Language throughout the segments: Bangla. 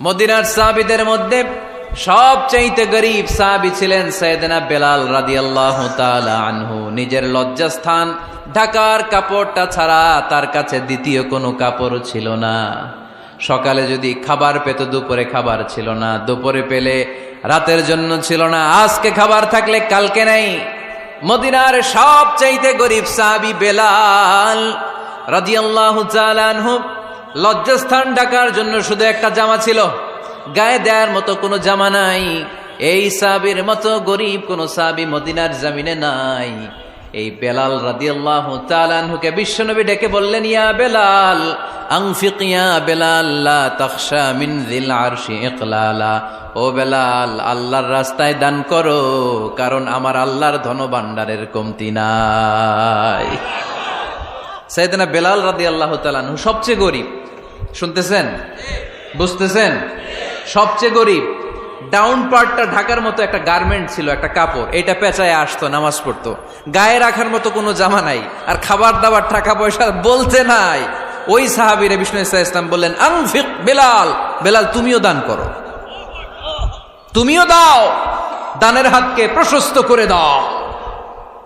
মদিনার সাহাবীদের মধ্যে সবচাইতে গরীব সাহাবী ছিলেন সাইয়েদনা বেলাল রাদিয়াল্লাহু তাআলা আনহু। নিজের লজ্জাস্থান ঢাকার কাপড়টা ছাড়া তার কাছে দ্বিতীয় কোনো কাপড় ছিল না। সকালে যদি খাবার পেত, দুপুরে খাবার ছিল না, দুপুরে পেলে রাতের জন্য ছিল না, আজকে খাবার থাকলে কালকে নাই। মদিনার সবচাইতে গরীব সাহাবী বেলাল রাদিয়াল্লাহু তাআলা আনহু, লজ্জাস্থান ঢাকার জন্য শুধু একটা জামা ছিল, গায়ে দেওয়ার মতো কোনো জামা নাই। এই সাহাবীর মতো গরীব কোনো সাহাবী মদিনার জমিনে নাই। এই বেলাল রাদিয়াল্লাহু তাআলা আনহুকে বিশ্বনবী ডেকে বললেন, ইয়া বেলাল আনফিক ইয়া বেলাল লা তাখশা মিন যিল আরশি ইকলালা। ও বেলাল, আল্লাহর রাস্তায় দান করো, কারণ আমার আল্লাহর ধনভাণ্ডারের কমতি নাই। সাইয়েদনা বেলাল রাদিয়াল্লাহু তাআলা আনহু সবচেয়ে গরীব। শুনতেছেন? বুঝতেছেন? সবচেয়ে গরীব। ডাউন পার্টটা ঢাকার মতো একটা গার্মেন্ট ছিল, একটা কাপড়, এটা পেঁচায় আসতো, নামাজ পড়তো। গায়ে রাখার মতো কোনো জামা নাই, আর খাবার দাবার টাকা পয়সা বলতে নাই। ওই সাহাবীরে বিষ্ণু ইসা ইসলাম বললেন, আনফিক বেলাল, বেলাল তুমিও দান করো, তুমিও দাও, দানের হাতকে প্রশস্ত করে দাও।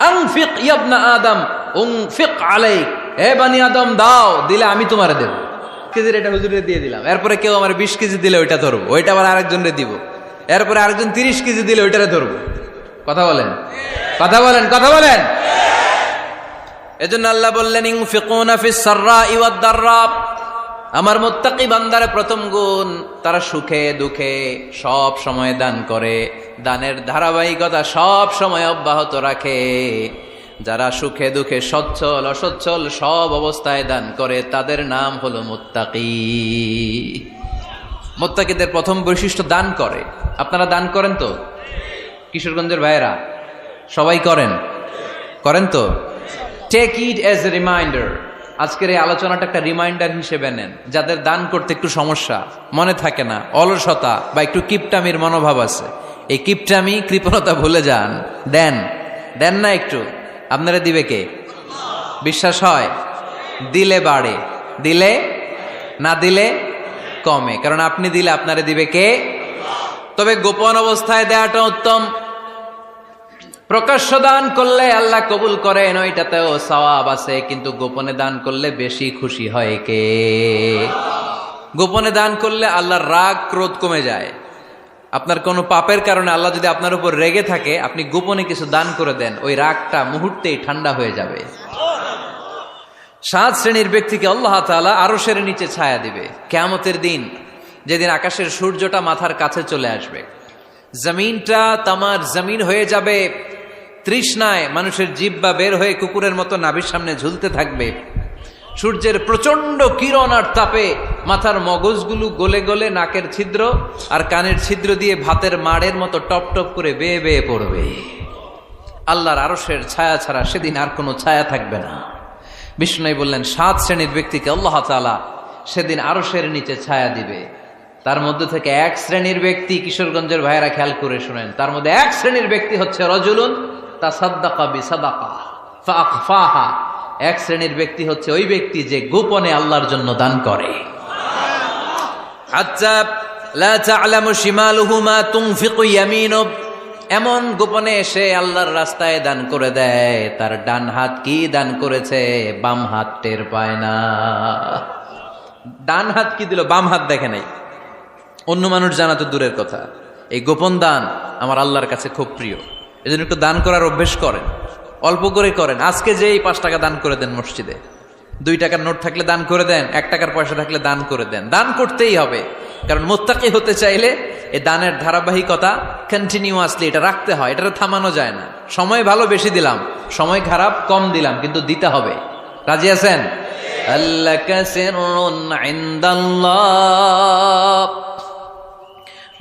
আনফিক ইবনা আদম উনফিক আলাইক, হে বানি আদম দাও, দিলে আমি তোমারে দেব। কেজির এটা হুজুরে দিয়ে দিলাম, এরপরে কেউ আমার 20 কেজি দিলে ওইটা ধরবো, ওইটা আবার আরেকজনরে দিব, এরপরে আরেকজন 30 কেজি দিলে ওইটারে ধরবো। কথা বলেন, কথা বলেন, কথা বলেন। এজন্য আল্লাহ বললেন, ইনফিকুনা ফিস সাররাই ওয়াদ দাররা। আমার মুত্তাকি বান্দার প্রথম গুণ, তারা সুখে দুঃখে সব সময় দান করে, দানের ধারাবাহিকতা সব সময় অব্যাহত রাখে। যারা সুখে দুঃখে সচ্ছল অসচ্ছল সব অবস্থায় দান করে, তাদের নাম হলো মুত্তাকি। মুত্তাকিদের প্রথম বৈশিষ্ট্য দান করে। আপনারা দান করেন তো? কিশোরগঞ্জের ভাইয়েরা সবাই করেন? করেন তো? Take it as a reminder. আজকের এই আলোচনাটা একটা রিমাইন্ডার হিসেবে নেন। যাদের দান করতে একটু সমস্যা, মনে থাকে না, অলসতা বা একটু কিপটামির মনোভাব আছে, এই কিপটামি কৃপণতা ভুলে যান, দেন। দেন না একটু, আপনারা দিবে কে? বিশ্বাস হয়? দিলে বাড়ে, দিলে না দিলে কমে, কারণ আপনি দিলে আপনারে দিবে কে? তবে গোপন অবস্থায় দেওয়াটা উত্তম। প্রকাশ্য দান করলে আল্লাহ কবুল করেন, ওইটাতেও সওয়াব আছে, কিন্তু গোপনে দান করলে বেশি খুশি হয় কে? গোপনে দান করলে আল্লাহর রাগ ক্রোধ কমে যায়। আপনার কোনো পাপের কারণে আল্লাহ যদি আপনার উপর রেগে থাকে, আপনি গোপনে কিছু দান করে দেন, ওই রাগটা মুহূর্তেই ঠান্ডা হয়ে যাবে। 7 শ্রেণীর ব্যক্তিকে আল্লাহ তাআলা আরশের নিচে ছায়া দিবে কিয়ামতের দিন, যেদিন আকাশের সূর্যটা মাথার কাছে চলে আসবে, জমিনটা তামার জমিন হয়ে যাবে, তৃষ্ণায় মানুষের জিহ্বা বের হয়ে কুকুরের মতো নাভির সামনে ঝুলতে থাকবে। সূর্যের প্রচন্ড কিরণ আর তাপে মাথার মগজগুলো গলে গলে নাকের ছিদ্র আর কানের ছিদ্র দিয়ে ভাতের মাড়ের মতো টপ টপ করে বেয়ে বেয়ে পড়বে। আল্লাহর আরশের ছায়া ছাড়া সেদিন আর কোনো ছায়া থাকবে না। বিষ্ণু বললেন, 7 শ্রেণীর ব্যক্তিকে আল্লাহ তাআলা সেদিন আরশের নিচে ছায়া দিবে। তার মধ্যে থেকে 1 শ্রেণীর ব্যক্তি, কিশোরগঞ্জের ভাইয়েরা খেয়াল করে শুনেন, তার মধ্যে 1 শ্রেণীর ব্যক্তি হচ্ছে রজুলুন তাসাদ্দাকা বিসাদাকা ফাআখফাহা। 1 শ্রেণীর ব্যক্তি হচ্ছে ওই ব্যক্তি যে গোপনে আল্লাহর জন্য দান করে। হাত্তা লা তা'লামু শিমালুহু মা তুনফিকু ইয়ামিনুহু, এমন গোপনে এসে আল্লাহর রাস্তায় দান করে দেয়, তার ডান হাত কি দান করেছে বাম হাত টের পায় না। ডান হাত কি দিল, বাম হাত দেখে নাই। অন্য মানুষ জানা তো দূরের কথা, এই গোপন দান আমার আল্লাহর কাছে খুব প্রিয়। এজন্য একটু দান করার অভ্যেস করেন, অল্প করে করেন। আজকে যেই 5 টাকা দান করে দেন মসজিদে, 2 টাকার নোট থাকলে দান করে দেন, 1 টাকার পয়সা থাকলে দান করে দেন। দান করতেই হবে, কারণ মুত্তাকি হতে চাইলে এই দানের ধারাবাহিকতা কন্টিনিউয়াসলি এটা রাখতে হয়, এটা থামানো যায় না। সময় ভালো বেশি দিলাম, সময় খারাপ কম দিলাম, কিন্তু দিতে হবে। রাজি আছেন? আল্লাকা সিররুন ইনদাল্লাহ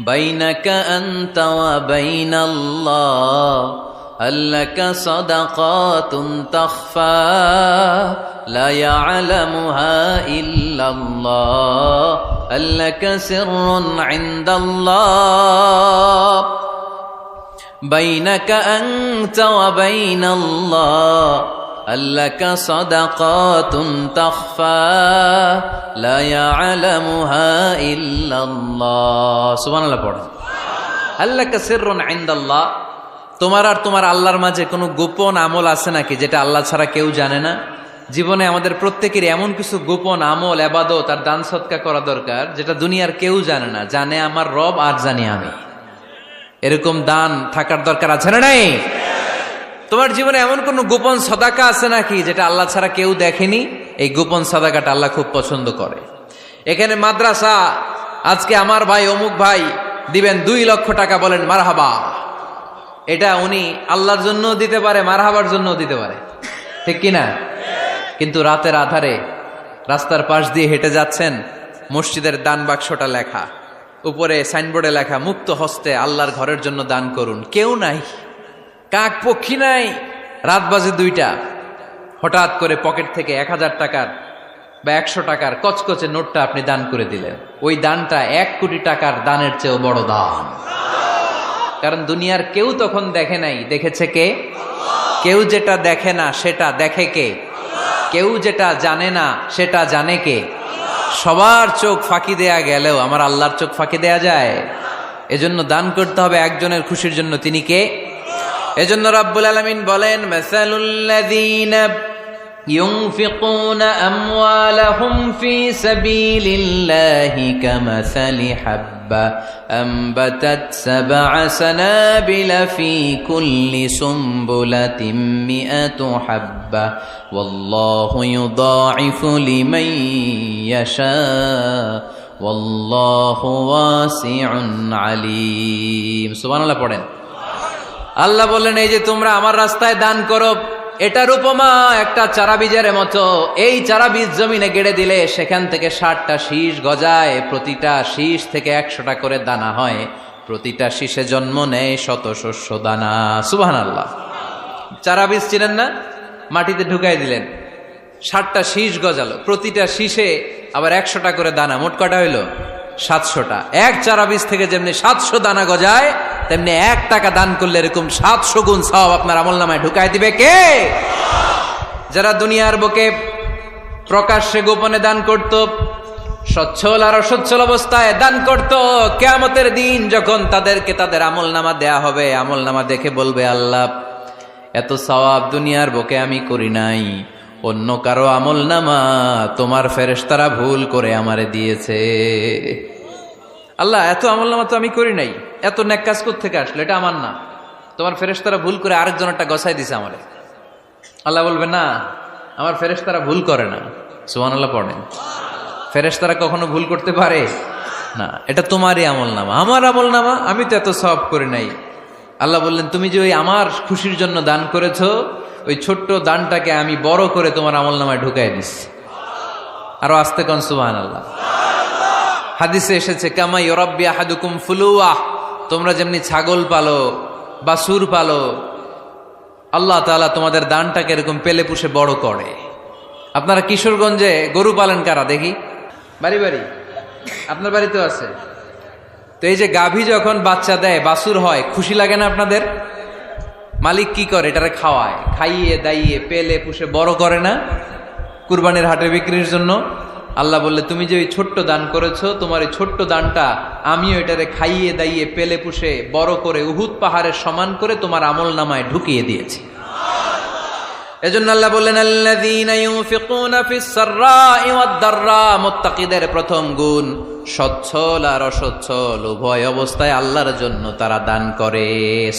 বাইনাকা আনতা ওয়া বাইনাল্লাহ, আল্লাকা সাদাকাতুন তাখফা লা ইয়ালামুহা ইল্লাল্লাহ, আল্লাকা সিররুন ইনদাল্লাহ বাইনাকা আনতা ওয়া বাইনাল্লাহ, আল্লাকা সাদাকাতুন তাখফা লা ইয়ালামুহা ইল্লাল্লাহ। সুবহানাল্লাহ পড়েন। আল্লাকা সিররুন ইনদাল্লাহ, তোমার আর তোমার আল্লাহর মাঝে কোনো গোপন আমল আছে নাকি যেটা আল্লাহ ছাড়া কেউ জানে না? জীবনে আমাদের প্রত্যেকেরই এমন কিছু গোপন আমল, ইবাদত আর দান সদকা করা দরকার যেটা দুনিয়ার কেউ জানে না, জানে আমার রব আর জানি আমি। এরকম দান থাকার দরকার আছে না নাই? তোমার জীবনে এমন কোন গোপন সাদাকা আছে নাকি যেটা আল্লাহ ছাড়া কেউ দেখেনি? এই গোপন সাদাকাটা আল্লাহ খুব পছন্দ করে। এখানে মাদ্রাসা আজকে আমার ভাই অমুক ভাই দিবেন 2 লক্ষ টাকা, বলেন মারহাবা। এটা উনি আল্লাহর জন্য দিতে পারে, মারহাবার জন্য দিতে পারে, ঠিক কিনা? কিন্তু রাতের আধারে রাস্তার পাশ দিয়ে হেঁটে যাচ্ছেন, মসজিদের দান বাক্সটা লেখা, উপরে সাইনবোর্ডে লেখা মুক্ত হস্তে আল্লাহর ঘরের জন্য দান করুন। কেউ নাই, কাক পক্ষী নাই, রাত বাজে 2টা, হঠাৎ করে পকেট থেকে 1000 টাকার বা 100 টাকার কচকচে নোটটা আপনি দান করে দিলেন। ওই দানটা 1 কোটি টাকার দানের চেয়েও বড় দান। কারণ দুনিয়ার কেউ তখন দেখে নাই, দেখেছে কে? কেউ যেটা দেখে না সেটা দেখে কে? কেউ যেটা জানে না সেটা জানে কে? সবার চোখ ফাঁকি দেয়া গেলেও আমার আল্লাহর চোখ ফাঁকি দেয়া যায়? এজন্য দান করতে হবে একজনের খুশির জন্য, তিনি কে? এজন্য রাব্বুল আলামিন বলেন, মাসালুল্লাযীনা ইউনফিকুনা আমওয়ালাহুম ফি সাবিলিল্লাহি কামাসালি হাব্বা আমবাতাত সাবআ সানাবিলা ফি কুল্লি সুমবুলাতিন মিআতু হাব্বা ওয়াল্লাহু ইউদাঈফু লিমান ইয়াশা ওয়াল্লাহু ওয়াসিউন আলীম। সুবহানাল্লাহ পড়েন। আল্লাহ বললেন, এই যে তোমরা আমার রাস্তায় দান করো, এটার উপমা একটা চারা বীজের মতো। এই চারা বীজ জমিনে গেড়ে দিলে সেখান থেকে 60টা শীষ গজায়, প্রতিটা শীষ থেকে 100টা করে দানা হয়, প্রতিটা শীষে জন্ম নেয় শত শস্য দানা। সুবহানাল্লাহ। চারা বীজ চিনেন না? মাটিতে ঢুকাই দিলেন, 60টা শীষ গজালো, প্রতিটা শীষে আবার 100টা করে দানা, মোট কটা হইল? 700টা। এক চারা বীজ থেকে যেমনি 700 দানা গজায়, তেমনি 1 টাকা দান করলে এরকম 700 গুণ সওয়াব আপনার আমলনামায় ঢুকাই দিবে কে? যারা দুনিয়ার বুকে প্রকাশ্যে গোপনে দান করত, সচ্ছল আর অসচ্ছল অবস্থায় দান করত, কিয়ামতের দিন যখন তাদেরকে তাদের আমলনামা দেয়া হবে, আমলনামা দেখে বলবে, আল্লাহ এত সওয়াব দুনিয়ার বুকে আমি করি নাই, অন্য কারো আমলনামা তোমার ফেরেশতারা ভুল করে আমারে দিয়েছে। আল্লাহ এত আমলনামা তো আমি করি নাই, এত নেক কাজ কোত্থেকে আসলো? এটা আমার না, তোমার ফেরেশতারা ভুল করে আরেকজনেরটা গছাই দিছে আমারে। আল্লাহ বলবে, না, আমার ফেরেশতারা ভুল করে না। সুবহানাল্লাহ পড়েন। ফেরেশতারা কখনো ভুল করতে পারে না, এটা তোমারই আমলনামা, আমার আমলনামা, আমি তো এত সওয়াব করি নাই। আল্লাহ বললেন, তুমি যে ওই আমার খুশির জন্য দান করেছো, ওই ছোট্ট দানটাকে আমি বড় করে তোমার আমলনামায় ঢুকাই দিচ্ছি। আরো আস্তে কোন সুবহানাল্লাহ। হাদিসে এসেছে, কামা ইউরাব্বি আহাদুকুম ফুলুয়াহ, তোমরা যেমনি ছাগল পালো, বাছুর পালো, আল্লাহ তাআলা তোমাদের দানটাকে এরকম পেলে পুষে বড় করে। আপনারা কিশোরগঞ্জে গরু পালেন কারা দেখি? বাড়ি বাড়ি, আপনার বাড়িতেও আছে। তো এই যে গাভী যখন বাচ্চা দেয়, বাছুর হয়, খুশি লাগে না আপনাদের? মালিক কি করে? এটারে খাওয়ায়, খাইয়ে দাইয়ে পেলে পুষে বড় করে না? কুরবানির হাটে বিক্রির জন্য। আল্লাহ বললে, তুমি যে ওই ছোট্ট দান করেছো, তোমার এই ছোট্ট দানটা আমিও এটারে খাইয়ে দাইয়ে পেলে পুষে বড় করে উহুদ পাহাড়ের সমান করে তোমার আমলনামায় ঢুকিয়ে দিয়েছি। এজন্য আল্লাহ বললেন, আল্লাযীনা ইউনফিকুনা ফিস সাররাই ওয়াদ দাররা, মুত্তাকিদের প্রথম গুণ সচ্ছল আর অসচ্ছল উভয় অবস্থায় আল্লাহর জন্য তারা দান করে।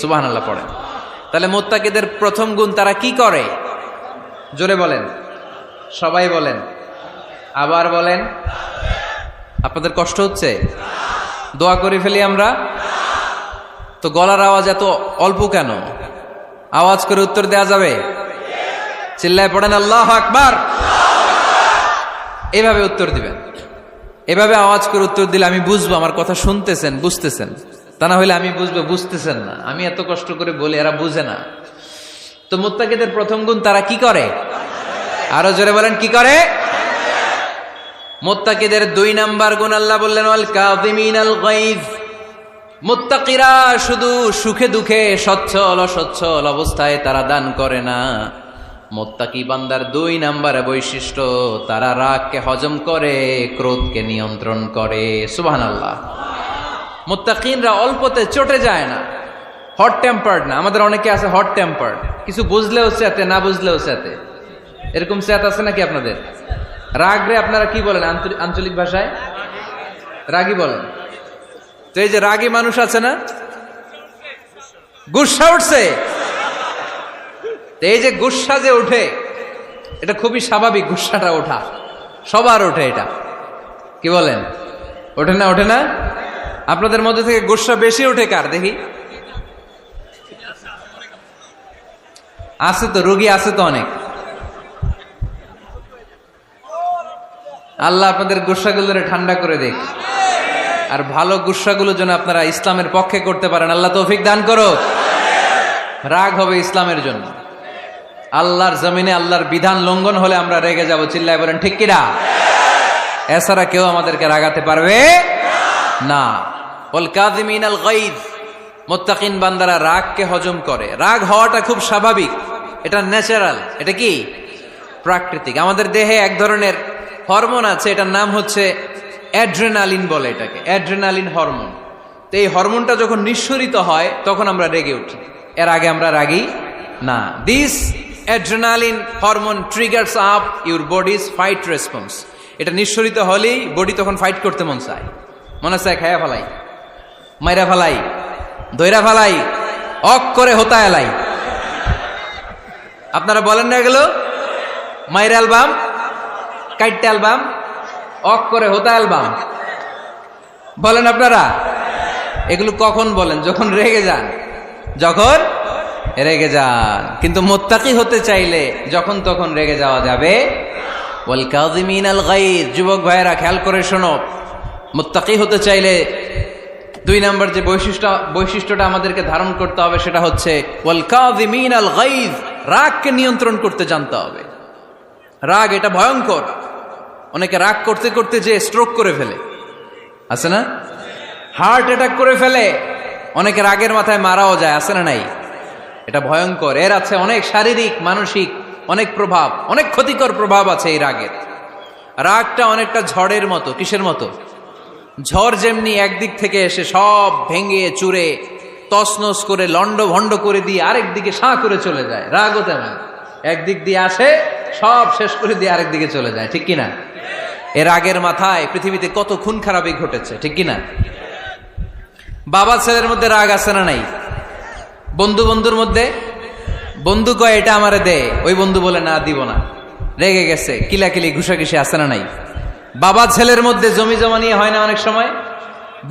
সুবহানাল্লাহ পড়েন। তাহলে মুত্তাকিদের প্রথম গুণ, তারা কি করে? জোরে বলেন, সবাই বলেন, আবার বলেন। আপনাদের কষ্ট হচ্ছে? দোয়া করে ফেলি আমরা তো। গলার আওয়াজ এত অল্প কেন? আওয়াজ করে উত্তর দেয়া যাবে? চিল্লায় পড়েন আল্লাহু আকবার। এভাবে উত্তর দিবেন, এভাবে আওয়াজ করে উত্তর দিলে আমি বুঝবো আমার কথা শুনতেছেন, বুঝতেছেন। তা না হলে আমি বুঝবো বুঝতেছেন না, আমি এত কষ্ট করে বলি, এরা বুঝে না। তো মুত্তাকিদের প্রথম গুণ, তারা কি করে? আরো জোরে বলেন, কি করে? মুত্তাকিদের 2 নাম্বার গুণ আল্লাহ বললেন, ওয়াল কাযিমিনাল গায়জ। মুত্তাকিরা শুধু সুখে দুঃখে, সচ্ছল অসচ্ছল অবস্থায় তারা দান করে না, মুত্তাকি বান্দার 2 নম্বরে বৈশিষ্ট্য, তারা রাগকে হজম করে, ক্রোধকে নিয়ন্ত্রণ করে। সুবহানাল্লাহ। মুত্তাকিনরা অল্পতে চটে যায় না, হট টেম্পার্ড না। আমাদের অনেকে আছে হট টেম্পার্ড, কিছু বুঝলেও চেতে, না বুঝলেও চেতে। এরকম চেত আছে নাকি আপনাদের? রাগ রে আপনারা কি বলেন আঞ্চলিক ভাষায়? রাগী বলেন। তো এই যে রাগী মানুষ আছে না, গুসা উঠছে, এই যে গুসা যে ওঠে, এটা খুবই স্বাভাবিক। গুসাটা ওঠা সবার ওঠে, এটা কি বলেন? ওঠে না? ওঠে না? আপনাদের মধ্যে থেকে গুসা বেশি ওঠে কার দেখি? আছে তো, রোগী আছে তো অনেক। আল্লাহ আপনাদের গুসাগুলোরে ঠান্ডা করে দেখ, আর ভালো গুসাগুলো যেন আপনারা ইসলামের পক্ষে করতে পারেন। আল্লাহ তৌফিক দান করো। রাগ হবে ইসলামের জন্য। আল্লাহর জমিনে আল্লাহর বিধান লঙ্ঘন হলে আমরা রেগে যাব। চিল্লায় বলেন ঠিক কিনা? এছাড়া কেউ আমাদেরকে রাগাতে পারবে না। ওয়াল কাযিমিনাল গায়জ, মুত্তাকিন বান্দারা রাগকে হজম করে। রাগ হওয়াটা খুব স্বাভাবিক, এটা ন্যাচারাল, এটা কি প্রাকৃতিক। আমাদের দেহে এক ধরনের হরমোন আছে, এটার নাম হচ্ছে অ্যাড্রেনালিন বলে এটাকে, অ্যাড্রেনালিন হরমোন। তো এই হরমোনটা যখন নিঃসরিত হয় তখন আমরা রেগে উঠি, এর আগে আমরা রাগি না। This adrenaline hormone triggers up your bodies fight response. এটা নিঃসরিত হলেই বডি তখন ফাইট করতে মন চায়, মনে চায় খায়া ফেলাই, মাইরা ফেলাই, দইরা ফেলাই, অক করে হোতা এলাই। আপনারা বলেন না এগুলো? মাইরা অ্যালবাম, কাইটটা অ্যালবাম, অক করে হোতা অ্যালবাম বলেন আপনারা? এগুলো কখন বলেন? যখন রেগে যান, যখন রেগে যান। কিন্তু মুত্তাকি হতে চাইলে যখন তখন রেগে যাওয়া যাবে। ওয়াল কাযিমিনাল গায়জ, যুবক ভাইয়েরা খেয়াল করে শোনো, মুত্তাকি হতে চাইলে 2 নম্বর যে বৈশিষ্ট্যটা আমাদেরকে ধারণ করতে হবে সেটা হচ্ছে ওয়াল কাযিমিনাল গায়জ, রাগকে নিয়ন্ত্রণ করতে জানতে হবে। রাগ এটা ভয়ঙ্কর। অনেকে রাগ করতে করতে যে স্ট্রোক করে ফেলে, আছে না? হার্ট অ্যাটাক করে ফেলে। অনেকে রাগের মাথায় মারাও যায়, আছে না নাই? এটা ভয়ঙ্কর। এর আছে অনেক শারীরিক, মানসিক অনেক প্রভাব, অনেক ক্ষতিকর প্রভাব আছে এই রাগের। রাগটা অনেকটা ঝড়ের মতো। কিসের মতো? ঝড় যেমনি একদিক থেকে এসে সব ভেঙে চুরে তছনছ করে লন্ড ভন্ড করে দিয়ে আরেক দিকে সাঁ করে চলে যায়, রাগও তেমন একদিক দিয়ে আসে, সব শেষ করে দিয়ে আরেক দিকে চলে যায়, ঠিক কিনা? এর আগের মাথায় পৃথিবীতে কত খুন খারাপি ঘটেছে, ঠিক কিনা? বাবা ছেলের মধ্যে রাগ আছে না নাই? বন্ধু বন্ধুর মধ্যে, বন্ধু কয় এটা আমারে দে, ওই বন্ধু বলে না দিব না, রেগে গেছে, কিলাকিলি ঘুষাঘুষি আছে না নাই? বাবা ছেলের মধ্যে জমি জমা নিয়ে হয় না অনেক সময়?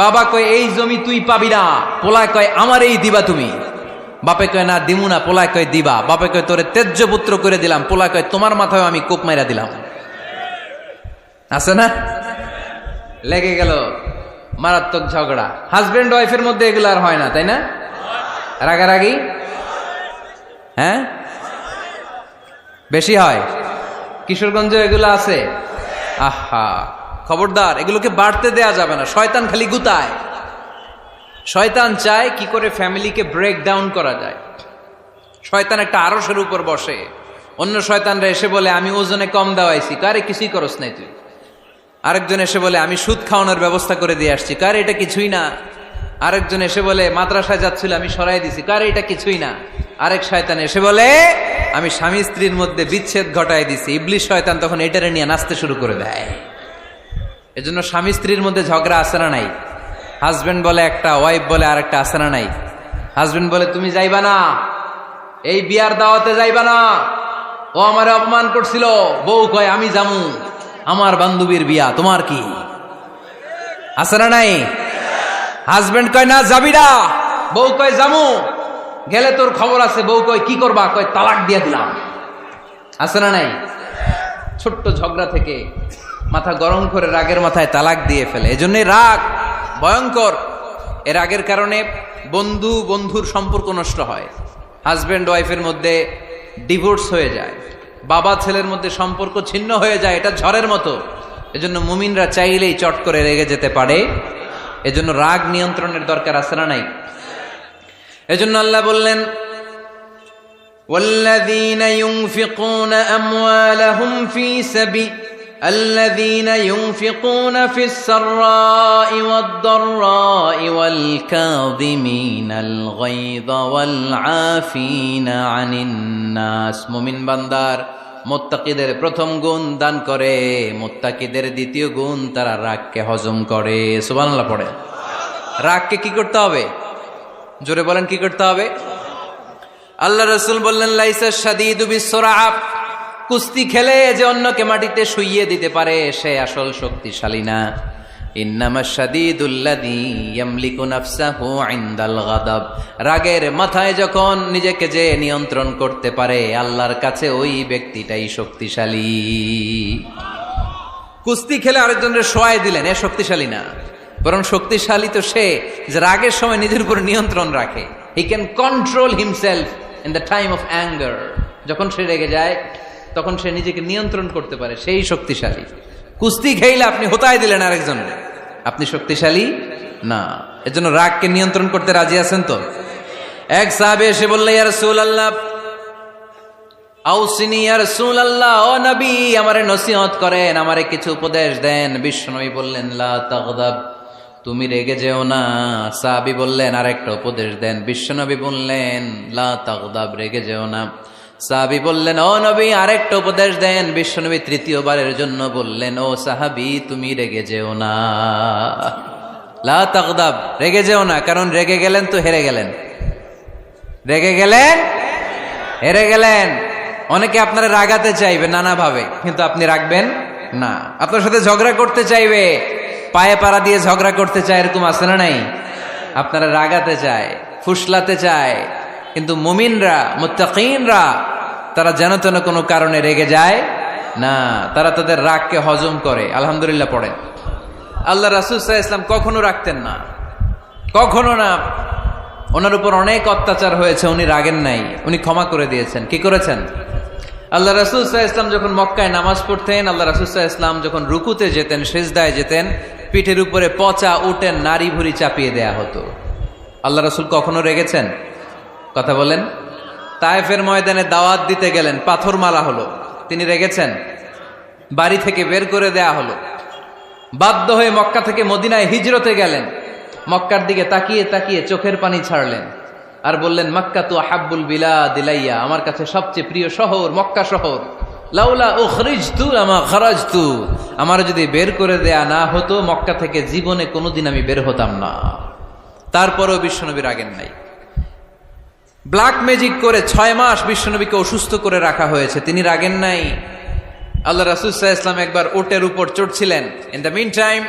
বাবা কয় এই জমি তুই পাবি না, পোলায় কয় আমার এই দিবা তুমি। বাপে কয় না দিমু না, পোলায় কয় দিবা। বাপে কয় তোরে তেজ্য পুত্র করে দিলাম, পোলা কয় তোমার মাথায় আমি কোপ মাইরা দিলাম। আছে না? লেগে গেল, মারাত্মক ঝগড়া। হাজবেন্ড ওয়াইফের মধ্যে এগুলো আর হয় না, তাই না? রাগারাগি হ্যাঁ বেশি হয়। কিশোরগঞ্জে এগুলো আছে। আহা, খবরদার, এগুলোকে বাড়তে দেয়া যাবে না। শয়তান খালি গুতায়। শয়তান চায় কি করে ফ্যামিলিকে ব্রেক ডাউন করা যায়। শয়তান একটা আরশের উপর বসে, অন্য শয়তানরা এসে বলে আমি ওজনে কম দেওয়াইছি, কারে কিছুই করস নাই তুই। আরেকজন এসে বলে আমি সুদ খাওয়ানোর ব্যবস্থা করে দিয়ে আসছি, কারে এটা কিছুই না। আরেকজন এসে বলে মাদ্রাসায় যাচ্ছিল আমি সরাই দিছি, কারে এটা কিছুই না। আরেক শয়তান এসে বলে আমি স্বামী স্ত্রীর মধ্যে বিচ্ছেদ ঘটাই দিছি। ইবলিশ শয়তান তখন এটারে নিয়ে নাচতে শুরু করে দেয়। এজন্য স্বামী স্ত্রীর মধ্যে ঝগড়া আছে না নাই? হাজবেন্ড বলে একটা, ওয়াইফ বলে আরেকটা, আছে না নাই? হাজবেন্ড বলে তুমি যাইবা না, এই বিয়ার দাওয়াতে যাইবা না, ও আমারে অপমান করছিল। বউ কয় আমি জামু, আমার বান্ধবীর বিয়া, তোমার কি? আছে না নাই? হাজবেন্ড কয় না যাবি না, বউ কয় জামু, গেলে তোর খবর আছে। বউ কয় কি করবা? কয় তালাক দিয়ে দিলাম। আছে না নাই? ছোট্ট ঝগড়া থেকে মাথা গরম করে রাগের মাথায় তালাক দিয়ে ফেলে। এজন্য রাগ ভয়ঙ্কর। এর রাগের কারণে বন্ধু বন্ধুর সম্পর্ক নষ্ট হয়, হাজবেন্ড ওয়াইফের মধ্যে ডিভোর্স হয়ে যায়, বাবা ছেলের মধ্যে সম্পর্ক ছিন্ন হয়ে যায়। এটা ঝড়ের মতো। এজন্য মুমিনরা চাইলেই চট করে রেগে যেতে পারে। এজন্য রাগ নিয়ন্ত্রণের দরকার আছে না নাই? এজন্য আল্লাহ বললেন والذين ينفقون أموالهم في سبيل الذين ينفقون في السراء والضراء والكاظمين الغيظ والعافين عن الناس মুমিন বান্দার মুত্তাকিদের প্রথম গুণ দান করে, মুত্তাকিদের দ্বিতীয় গুণ তারা রাগকে হজম করে। সুবহানাল্লাহ পড়ে। রাগকে কি করতে হবে? জোরে বলেন, কি করতে হবে? আল্লাহ রাসূল বললেন, লাইসা শাদীদু বিসসুরআ, কুস্তি খেলে যে অন্যকে মাটিতে শুইয়ে দিতে পারে সে আসল শক্তিশালী না। ইন্নামাশ শাদীদুল্লাযী ইয়ামলিকু নাফসাহু ইনদাল গাদাব, রাগের মাথায় যখন নিজেকে যে নিয়ন্ত্রণ করতে পারে আল্লাহর কাছে ওই ব্যক্তিটাই শক্তিশালী। কুস্তি খেলে আরেকজনের শোয়ায় দিলেন, এ শক্তিশালী না, বরং শক্তিশালী তো সে যে রাগের সময় নিজের উপর নিয়ন্ত্রণ রাখে। He can control himself in the time of anger. যখন সে রেগে যায় তখন সে নিজেকে নিয়ন্ত্রণ করতে পারে, সেই শক্তিশালী। কুস্তি খেইলে আপনি হোতায় দিলেন আরেকজন, আপনি শক্তিশালী না। এজন্য রাগকে নিয়ন্ত্রণ করতে রাজি আছেন তো? এক সাহাবী এসে বলল, ইয়া রাসূলুল্লাহ আউসিনি, ইয়া রাসূলুল্লাহ, ও নবী আমারে নসিহত করেন, আমারে কিছু উপদেশ দেন। বিশ্বনবী বললেন, লা তাগদাব, তুমি রেগে যেও না। সাহাবী বললেন, আরেকটা উপদেশ দেন। বিশ্বনবী বললেন, লা তাগদাব, রেগে যেও না। সাহাবী বললেন, ও নবী আরেকটা উপদেশ দেন। বিশ্বনবী তৃতীয়বারের জন্য বললেন, ও সাহাবী তুমি রেগে যেও না, লা তাগদাব, রেগে যেও না। কারণ রেগে গেলেন তো হেরে গেলেন, রেগে গেলেন হেরে গেলেন। অনেকে আপনারা রাগাতে চাইবে নানাভাবে, কিন্তু আপনি রাখবেন না। আপনার সাথে ঝগড়া করতে চাইবে, পায়ে পাড়া দিয়ে ঝগড়া করতে চায়, এরকম আছে না নাই? আপনারা রাগাতে চায়, ফুসলাতে চায়, কিন্তু মুমিনরা, মুত্তাকিনরা তারা যেন তেন কোনো কারণে রেগে যায় না, তারা তাদের রাগকে হজম করে। আলহামদুলিল্লাহ পড়েন। আল্লাহ রাসূল সাল্লাল্লাহু আলাইহি ওয়াসাল্লাম কখনো রাগতেন না, কখনো না। ওনার উপর অনেক অত্যাচার হয়েছে, উনি রাগেন নাই, উনি ক্ষমা করে দিয়েছেন। কি করেছেন? আল্লাহ রাসূল সাল্লাল্লাহু আলাইহি ওয়াসাল্লাম যখন মক্কায় নামাজ পড়তেন, আল্লাহ রাসূল সাল্লাল্লাহু আলাইহি ওয়াসাল্লাম যখন রুকুতে যেতেন, সিজদায় যেতেন, পিঠের উপরে পচা উটের নাড়ি ভুঁড়ি চাপিয়ে দেয়া হতো। আল্লাহ রাসূল কখনো রেগেছেন? কথা বলেন। তায়েফের ময়দানে দাওয়াত দিতে গেলেন, পাথর মারা হলো, তিনি রেগেছেন? বাড়ি থেকে বের করে দেয়া হলো, বাধ্য হয়ে মক্কা থেকে মদিনায় হিজরতে গেলেন। মক্কার দিকে তাকিয়ে তাকিয়ে চোখের পানি ছাড়লেন আর বললেন, মক্কা তু আহাব্বুল বিলাদ ইলাইয়া, আমার কাছে সবচেয়ে প্রিয় শহর মক্কা শহর। লাউলা উখরিজতু লামা খারাজতু, আমার যদি বের করে দেয়া না হতো মক্কা থেকে জীবনে কোনোদিন আমি বের হতাম না। তারপরেও বিশ্বনবী রাগেন নাই। ব্ল্যাক ম্যাজিক করে 6 মাস বিশ্বনবীকে অসুস্থ করে রাখা হয়েছে, তিনি রাগেন নাই। আল্লাহ রাসূল সাল্লাল্লাহু আলাইহি ওয়াসাল্লাম একবার উটের উপর চড়ছিলেন। ইন দ্য মিন টাইম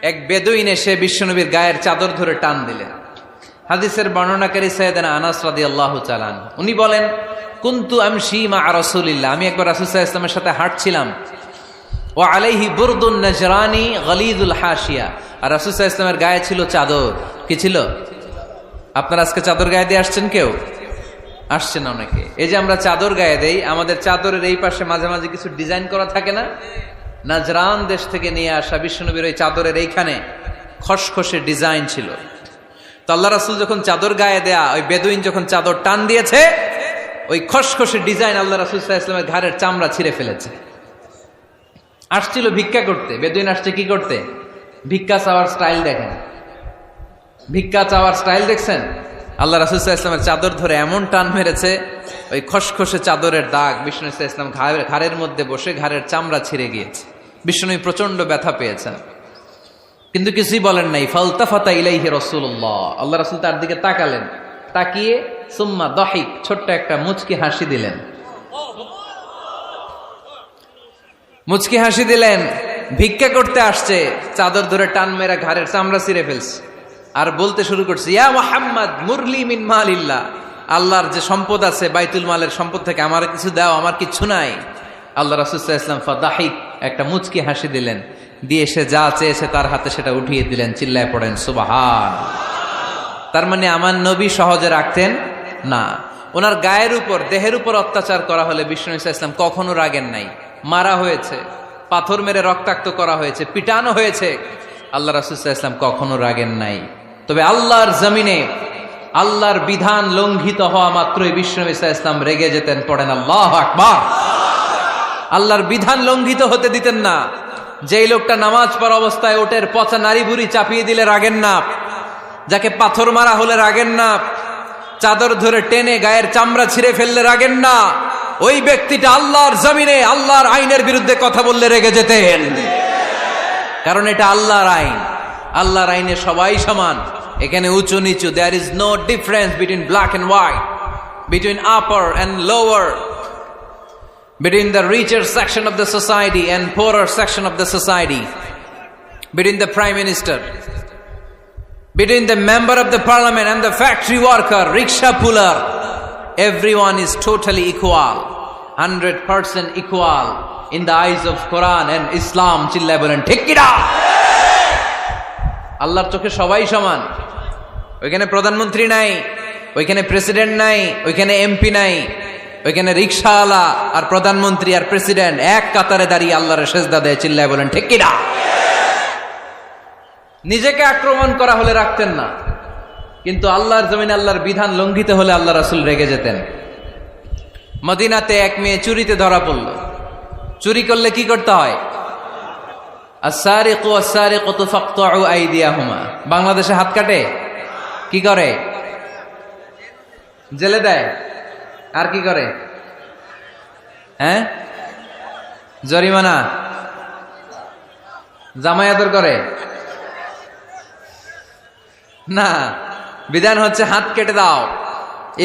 এক বেদুইন এসে বিশ্বনবীর গায়ের চাদর ধরে টান দিলেন। হাদিসের বর্ণনাকারী সাইয়েদনা আনাস রাদিয়াল্লাহু তাআলা আনহু, উনি বলেন, কুনতু আমশি মা রাসূলিল্লাহ, আমি একবার রাসূল সাল্লাল্লাহু আলাইহি ওয়াসাল্লামের সাথে হাঁটছিলাম। ওয়া আলাইহি বুরদুন নাজরানি গলিদুল হাশিয়া, আর রাসূল সাল্লাল্লাহু আলাইহি ওয়াসাল্লামের গায়ে ছিল চাদর। কি ছিল? আপনারা আজকে চাদর গায়ে দিয়ে আসছেন? কেউ আসছেন? অনেকে। এই যে আমরা চাদর গায়ে দেই, আমাদের চাদরের এই পাশে মাঝে মাঝে কিছু ডিজাইন করা থাকে না? নাজরান দেশ থেকে নিয়ে আসা বিশ্বনবীর ওই চাদরের এইখানে খসখসে ডিজাইন ছিল। তো আল্লাহ রাসূল যখন চাদর গায়ে দেয়া, ওই বেদুইন যখন চাদর টান দিয়েছে, ওই খসখসে ডিজাইন আল্লাহ রাসূল সাল্লাল্লাহু আলাইহি ওয়াসাল্লামের ঘাড়ের চামড়া ছিঁড়ে ফেলেছে। আসছিল ভিক্ষা করতে। বেদুইন আসছে কি করতে? ভিক্ষা চাওয়ার স্টাইল দেখেন, ভিক্ষা চাওয়ার স্টাইল দেখছেন? আল্লাহ রাসূল সাল্লাল্লাহু আলাইহি ওয়াসাল্লামের চাদর ধরে এমন টান মেরেছে, ওই খসখসে চাদরের দাগ বিষ্ণু সাল্লাল্লাহু আলাইহি ওয়াসাল্লাম ঘাড়ের মধ্যে বসে ঘাড়ের চামড়া ছিঁড়ে গিয়েছে। বিষ্ণু প্রচন্ড ব্যথা পেয়েছেন, কিন্তু কিছুই বলেন নাই। ফালতাফাতা ইলাইহি রাসূলুল্লাহ, আল্লাহ রাসূল তার দিকে তাকালেন, তাকিয়ে সুম্মা দাহিক, ছোট্ট একটা মুচকি হাসি দিলেন। মুচকি হাসি দিলেন। ভিক্ষা করতে আসছে, চাদর ধরে টান মেরা ঘাড়ের চামড়া ছিঁড়ে ফেলছে, আর বলতে শুরু করছে, ইয়া মুহাম্মদ মুরলি মিন মালিল্লাহ, আল্লাহর যে সম্পদ আছে বাইতুল মালের সম্পদ থেকে আমার কিছু দাও, আমার কিছু নাই। আল্লাহ রাসূল সাল্লাল্লাহু আলাইহি ওয়াসাল্লাম ফাদাহিক, একটা মুচকি হাসি দিলেন, দিয়ে সে যা চেয়েছে তার হাতে সেটা উঠিয়ে দিলেন। চিল্লায় পড়েন সুবহান। তার মানে আমার নবী সহজে রাখতেন না। ওনার গায়ের উপর, দেহের উপর অত্যাচার করা হলে বিষ্ণু সাল্লাল্লাহু আলাইহি ওয়াসাল্লাম কখনো রাগেন নাই। মারা হয়েছে, পাথর মেরে রক্তাক্ত করা হয়েছে, পিটানো হয়েছে, আল্লাহ রাসূল সাল্লাল্লাহু আলাইহি ওয়াসাল্লাম কখনো রাগেন নাই। তবে আল্লাহর জমিনে আল্লাহর বিধান লঙ্ঘিত হওয়া মাত্রই বিশ্বনবী সাল্লাল্লাহু আলাইহি ওয়াসাল্লাম রেগে যেতেন। পড়েন আল্লাহু আকবার। আল্লাহর বিধান লঙ্ঘিত হতে দিতেন না। যেই লোকটা নামাজ পড়া অবস্থায় ওটের পচা নারী বুড়ি চাপিয়ে দিলে রাগেন না, যাকে পাথর মারা হলে রাগেন না, চাদর ধরে টেনে গায়ের চামড়া ছিঁড়ে ফেললে রাগেন না, ওই ব্যক্তিটা আল্লাহর জমিনে আল্লাহর আইনের বিরুদ্ধে কথা বললে রেগে যেতেন। কারণ এটা আল্লাহর আইন। আল্লাহর আইনে সবাই সমান, এখানে উঁচু নিচু, there is no difference between black and white, between upper and lower, between the richer section of the society and poorer section of the society, between the prime minister, between the member of the parliament and the factory worker, rickshaw puller, everyone is totally equal, 100% equal in the eyes of Quran and Islam. চিল্লায় বলেন ঠিক কি না? আল্লাহর চোখে সবাই সমান। ওইখানে প্রধানমন্ত্রী নাই, ওইখানে প্রেসিডেন্ট নাই, ওইখানে এমপি নাই, ওইখানে রিকশাওয়ালা আর প্রধানমন্ত্রী আর প্রেসিডেন্ট এক কাতারে দাঁড়িয়ে আল্লাহর সেজদা দেয়। চিল্লায় বলেন ঠিক কি না? নিজেকে আক্রমণ করা হলে রাখতেন না, কিন্তু আল্লাহর জমিনে আল্লাহর বিধান লঙ্ঘিত হলে আল্লাহ রাসূল রেগে যেতেন। মদিনাতে এক মেয়ে চুরিতে ধরা পড়ল। চুরি করলে কি করতে হয়? আস-সারিকু ওয়াস-সারিকাতু ফাকতাউ আইদিয়াহুমা। বাংলাদেশে হাত কাটে, কি করে? জেলে দেয়। আর কি করে? হ্যাঁ, জরিমানা, জামাই আদর করে না। বিধান হচ্ছে হাত কেটে দাও।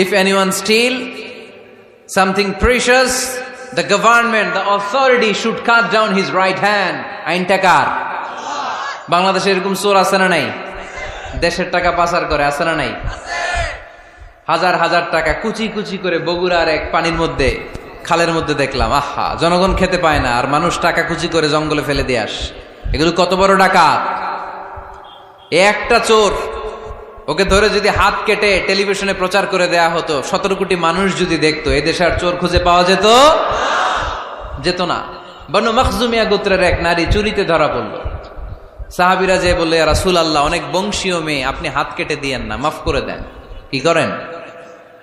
If anyone steal something precious, the government, the authority should cut down his right hand. আইনটা কার? বাংলাদেশে এরকম চোর আছে না নাই? দেশের টাকা পাচার করে, আছে না নাই? হাজার হাজার টাকা কুচি কুচি করে বগুড়ার এক পানির মধ্যে, খালের মধ্যে দেখলাম। আহা, জনগণ খেতে পায় না আর মানুষ টাকা কুচি করে জঙ্গলে ফেলে দিয়ে আস। এগুলো কত বড় ডাকাত! একটা চোর, ওকে ধরে যদি হাত কেটে টেলিভিশনে প্রচার করে দেয়া হতো, 17 কোটি মানুষ যদি দেখতো, এদেশে আর চোর খুঁজে পাওয়া যেত না। বনু মখজুমিয়া গোত্রের এক নারী চুরিতে ধরা পড়ল। সাহাবীরা যে বললে, ইয়া রাসূলুল্লাহ, অনেক বংশীয় মেয়ে, আপনি হাত কেটে দিয়েন না, মাফ করে দেন। কি করেন?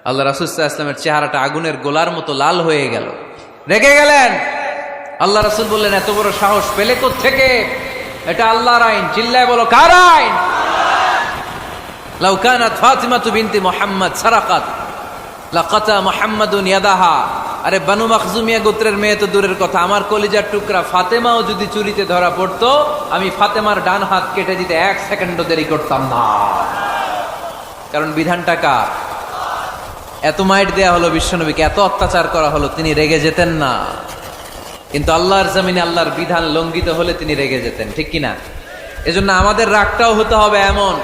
আল্লাহ রাসূল সাল্লাল্লাহু আলাইহি ওয়াসাল্লামের চেহারাটা আগুনের গোলার মতো লাল হয়ে গেল, রেগে গেলেন। আল্লাহ রাসূল বললেন, এত বড় সাহস পেলে কোত্থেকে? এটা আল্লাহর আইন। চিল্লায় বলো, কার আইন? লাউ কানাত ফাতিমাতু বিনতি মুহাম্মদ সারাকাত লাকাতা মুহাম্মাদুন ইয়াদাহা। আরে বনু মখজুমিয়া গোত্রের মেয়ে তো দূরের কথা, আমার কলিজার টুকরা ফাতেমাও যদি চুরিতে ধরা পড়তো, আমি ফাতেমার ডান হাত কেটে দিতে 1 সেকেন্ডও দেরি করতাম না। কারণ বিধানটা কার? এত মাইট দেয়া হলো বিশ্বনবীকে, এত অত্যাচার করা হলো, তিনি রেগে যেতেন না। কিন্তু আল্লাহর জমিনে আল্লাহর বিধান লঙ্ঘিত হলে তিনি রেগে যেতেন, ঠিক কিনা? এজন্য আমাদের রাগটাও হতে হবে এমন,